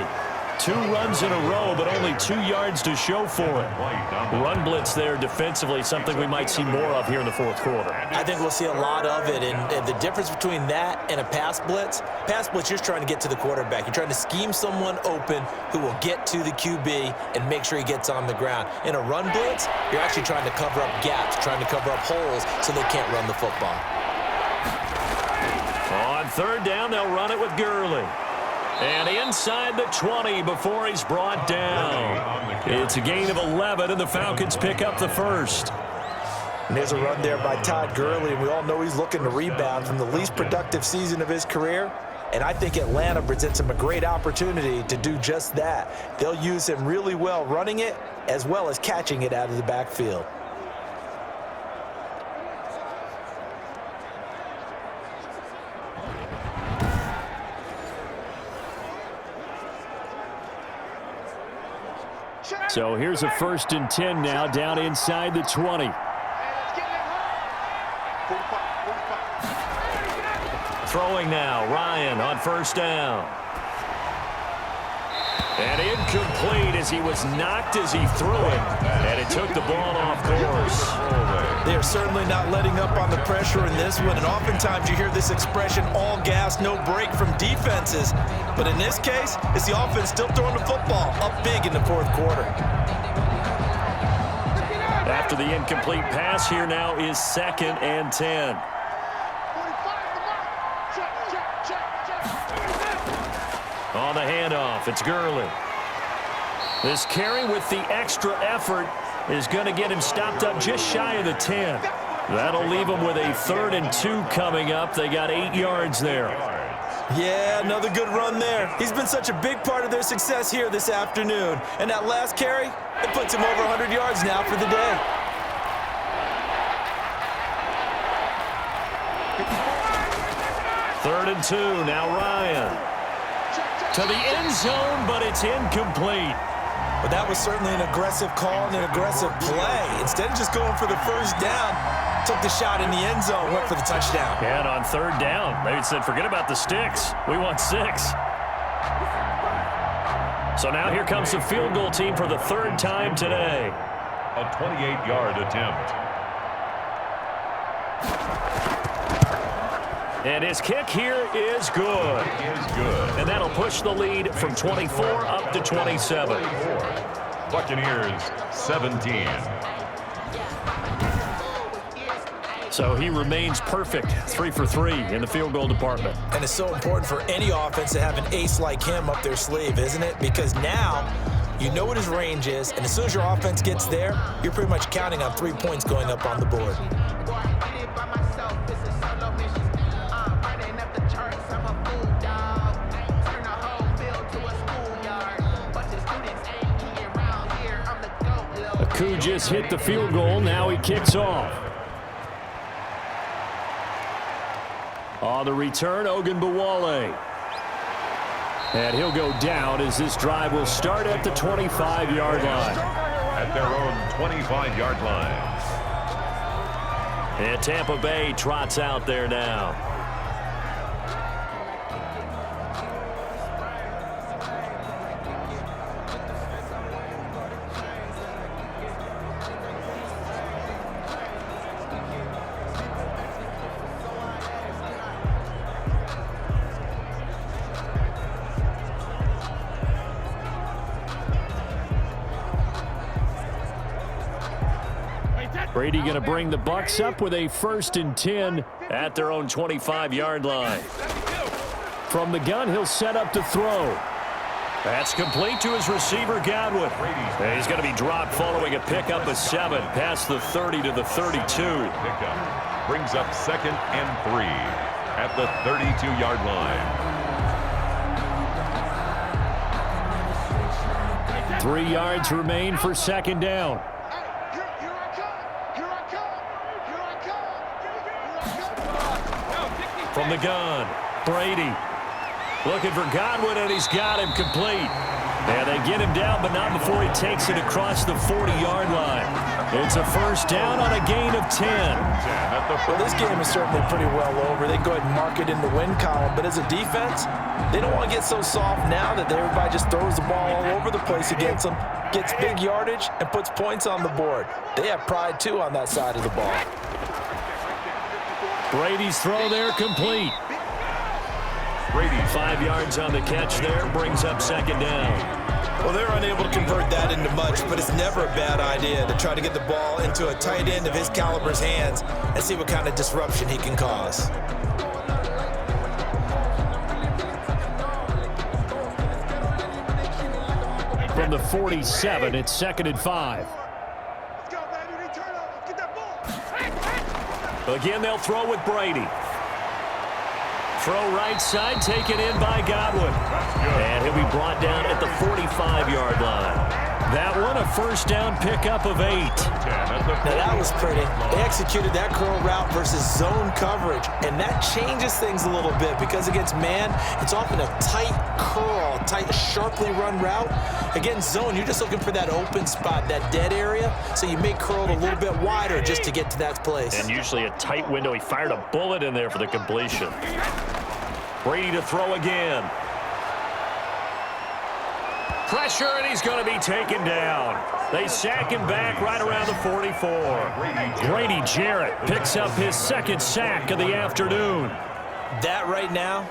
2 runs in a row, but only 2 yards to show for it. Run blitz there defensively, something we might see more of here in the 4th quarter. I think we'll see a lot of it, and the difference between that and a pass blitz, you're just trying to get to the quarterback. You're trying to scheme someone open who will get to the QB and make sure he gets on the ground. In a run blitz, you're actually trying to cover up gaps, trying to cover up holes so they can't run the football. On 3rd down, they'll run it with Gurley. And inside the 20 before he's brought down. It's a gain of 11, and the Falcons pick up the 1st. And there's a run there by Todd Gurley, and we all know he's looking to rebound from the least productive season of his career. And I think Atlanta presents him a great opportunity to do just that. They'll use him really well running it as well as catching it out of the backfield. So here's a 1st and 10 now, down inside the 20. Throwing now, Ryan on 1st down. And incomplete as he was knocked as he threw it. And it took the ball off course. They are certainly not letting up on the pressure in this one. And oftentimes you hear this expression, all gas, no break from defenses. But in this case, it's the offense still throwing the football up big in the 4th quarter. After the incomplete pass, here now is 2nd and 10. On the handoff, it's Gurley. This carry with the extra effort is going to get him stopped up just shy of the 10. That'll leave him with a 3rd and 2 coming up. They got 8 yards there. Yeah, another good run there. He's been such a big part of their success here this afternoon. And that last carry, it puts him over 100 yards now for the day. Third and 2, now Ryan. To the end zone, but it's incomplete. But that was certainly an aggressive call and an aggressive play. Instead of just going for the 1st down, took the shot in the end zone, went for the touchdown. And on 3rd down, they said, forget about the sticks. We want 6. So now here comes the field goal team for the 3rd time today. A 28-yard attempt. And his kick here is good. And that'll push the lead from 24 up to 27. Buccaneers 17. So he remains perfect, 3 for 3 in the field goal department. And it's so important for any offense to have an ace like him up their sleeve, isn't it? Because now you know what his range is, and as soon as your offense gets there, you're pretty much counting on 3 points going up on the board. Aku just hit the field goal. Now he kicks off. On the return, Ogunbowale. And he'll go down as this drive will start at the 25-yard line. At their own 25-yard line. And Tampa Bay trots out there now. Brady going to bring the Bucs up with a 1st and 10 at their own 25-yard line. From the gun, he'll set up to throw. That's complete to his receiver, Godwin. And he's going to be dropped following a pickup of 7 past the 30 to the 32. Pickup brings up 2nd and 3 at the 32-yard line. 3 yards remain for 2nd down. From the gun, Brady looking for Godwin, and he's got him complete. And they get him down, but not before he takes it across the 40-yard line. It's a 1st down on a gain of 10. Well, this game is certainly pretty well over. They can go ahead and mark it in the win column. But as a defense, they don't want to get so soft now that everybody just throws the ball all over the place against them, gets big yardage, and puts points on the board. They have pride, too, on that side of the ball. Brady's throw there complete. Brady 5 yards on the catch there, brings up 2nd down. Well, they're unable to convert that into much, but it's never a bad idea to try to get the ball into a tight end of his caliber's hands and see what kind of disruption he can cause. From the 47, it's 2nd and 5. Again, they'll throw with Brady. Throw right side, taken in by Godwin. And he'll be brought down at the 45-yard line. That one, a 1st down pickup of 8. Now, that was pretty. They executed that curl route versus zone coverage, and that changes things a little bit because against man, it's often a tight curl, tight, sharply run route. Against zone, you're just looking for that open spot, that dead area, so you may curl it a little bit wider just to get to that place. And usually a tight window. He fired a bullet in there for the completion. Brady to throw again. Pressure, and he's going to be taken down. They sack him back right around the 44. Grady Jarrett picks up his 2nd sack of the afternoon. That right now,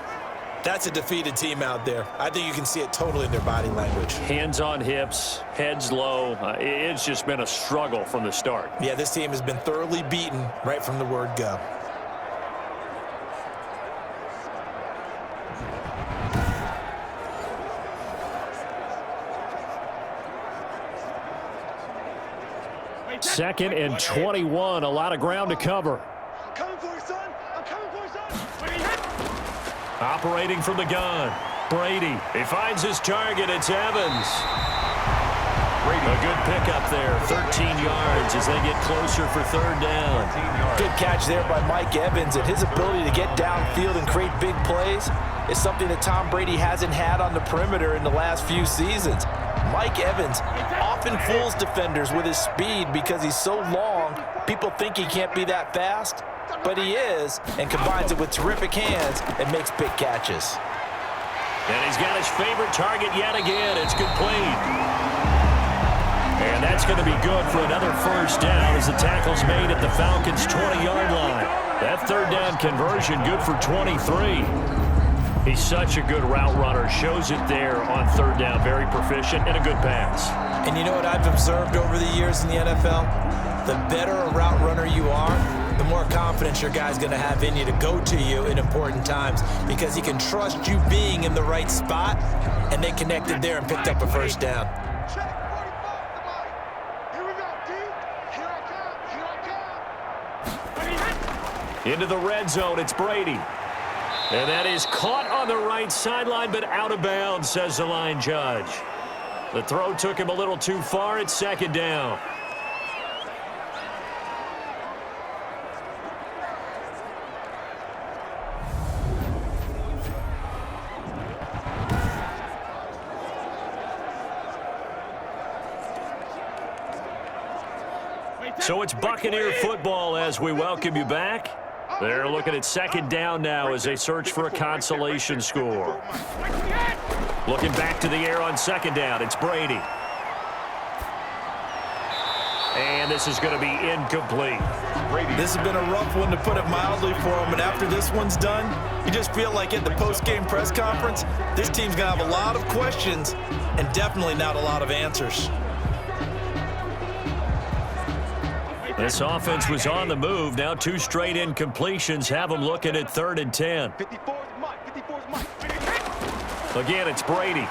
that's a defeated team out there. I think you can see it totally in their body language. Hands on hips, heads low. It's just been a struggle from the start. Yeah, this team has been thoroughly beaten right from the word go. Second and 21, a lot of ground to cover. I'm coming for you, son. I'm coming for you, son. Operating from the gun, Brady. He finds his target. It's Evans. A good pickup there, 13 yards as they get closer for 3rd down. Good catch there by Mike Evans, and his ability to get downfield and create big plays is something that Tom Brady hasn't had on the perimeter in the last few seasons. Mike Evans often fools defenders with his speed because he's so long, people think he can't be that fast, but he is, and combines it with terrific hands and makes big catches. And he's got his favorite target yet again. It's complete. And that's going to be good for another 1st down as the tackle's made at the Falcons' 20-yard line. That 3rd down conversion good for 23. He's such a good route runner. Shows it there on 3rd down. Very proficient and a good pass. And you know what I've observed over the years in the NFL? The better a route runner you are, the more confidence your guy's going to have in you to go to you in important times because he can trust you being in the right spot, and they connected there and picked up a 1st down. Check 45 somebody. Here we go, D. Here I come. Into the red zone, it's Brady. And that is caught on the right sideline, but out of bounds, says the line judge. The throw took him a little too far. It's 2nd down. So it's Buccaneer football as we welcome you back. They're looking at 2nd down now as they search for a consolation score. Looking back to the air on 2nd down. It's Brady. And this is going to be incomplete. This has been a rough one, to put it mildly, for him. And after this one's done, you just feel like at the post-game press conference, this team's going to have a lot of questions and definitely not a lot of answers. This offense was on the move. Now 2 straight incompletions have them looking at 3rd and 10. 54 is Mike. 54 is Mike. Again, it's Brady.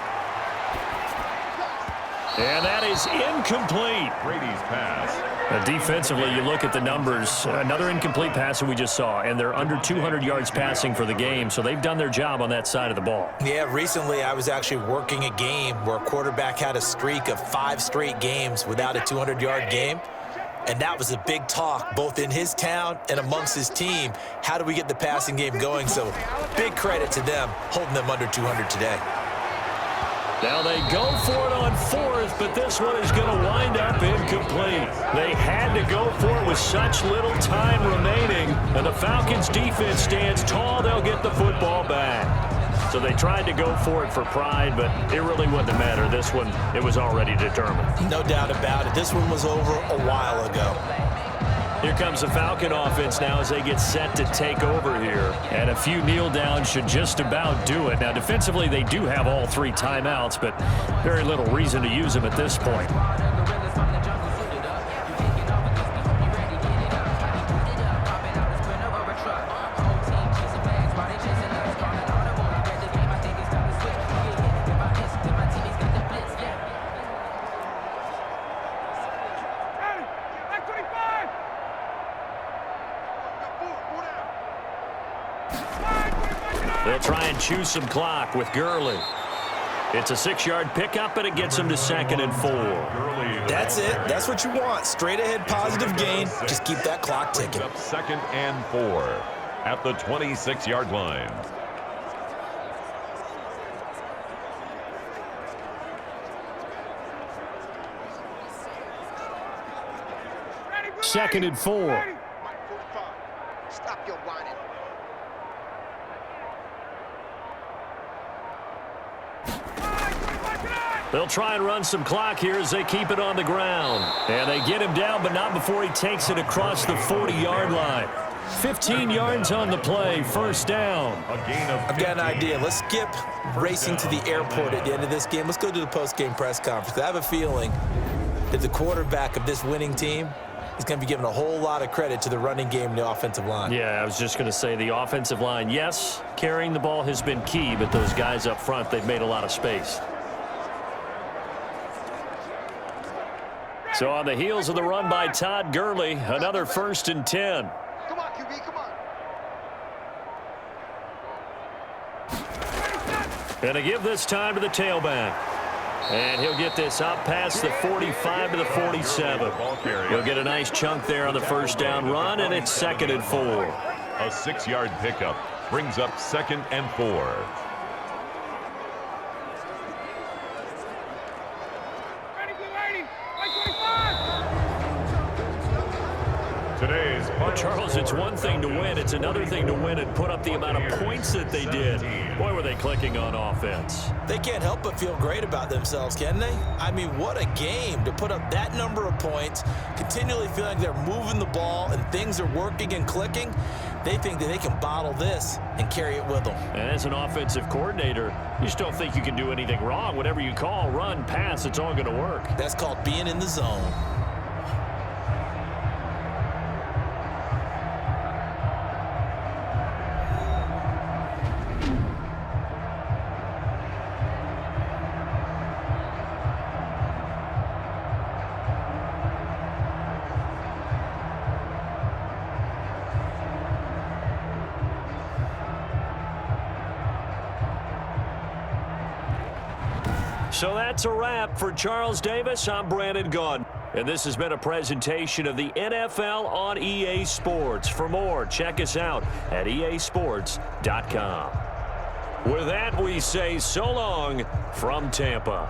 And that is incomplete. Brady's pass. Defensively, you look at the numbers. Another incomplete pass that we just saw, and they're under 200 yards passing for the game, so they've done their job on that side of the ball. Yeah, recently I was actually working a game where a quarterback had a streak of 5 straight games without a 200-yard game. And that was a big talk, both in his town and amongst his team. How do we get the passing game going? So big credit to them, holding them under 200 today. Now they go for it on 4th, but this one is going to wind up incomplete. They had to go for it with such little time remaining, and the Falcons defense stands tall. They'll get the football back. So they tried to go for it for pride, but it really wouldn't matter. This one, it was already determined. No doubt about it. This one was over a while ago. Here comes the Falcon offense now as they get set to take over here. And a few kneel downs should just about do it. Now, defensively, they do have all 3 timeouts, but very little reason to use them at this point. They'll try and chew some clock with Gurley. It's a 6-yard pickup, and it gets them to 2nd and 4. That's it. That's what you want. Straight ahead positive gain. Just keep that clock ticking. Up 2nd and 4 at the 26-yard line. Second and 4. Mike 45. Stop your whining. They'll try and run some clock here as they keep it on the ground. And they get him down, but not before he takes it across the 40-yard line. 15 yards on the play, 1st down. A gain of 15. I've got an idea. Let's skip racing to the airport at the end of this game. Let's go to the post-game press conference. I have a feeling that the quarterback of this winning team is going to be given a whole lot of credit to the running game and the offensive line. Yeah, I was just going to say the offensive line, yes, carrying the ball has been key, but those guys up front, they've made a lot of space. So on the heels of the run by Todd Gurley, another 1st and 10. Come on, QB, come on. And to give this time to the tailback. And he'll get this up past the 45 to the 47. He'll get a nice chunk there on the 1st down run, and it's 2nd and 4. A 6-yard pickup brings up 2nd and 4. Today's Well, Charles, it's one thing to win. It's another thing to win and put up the amount of points that they did. Boy, were they clicking on offense. They can't help but feel great about themselves, can they? I mean, what a game to put up that number of points, continually feeling like they're moving the ball and things are working and clicking. They think that they can bottle this and carry it with them. And as an offensive coordinator, you just don't think you can do anything wrong. Whatever you call, run, pass, it's all going to work. That's called being in the zone. So that's a wrap for Charles Davis. I'm Brandon Gunn. And this has been a presentation of the NFL on EA Sports. For more, check us out at easports.com. With that, we say so long from Tampa.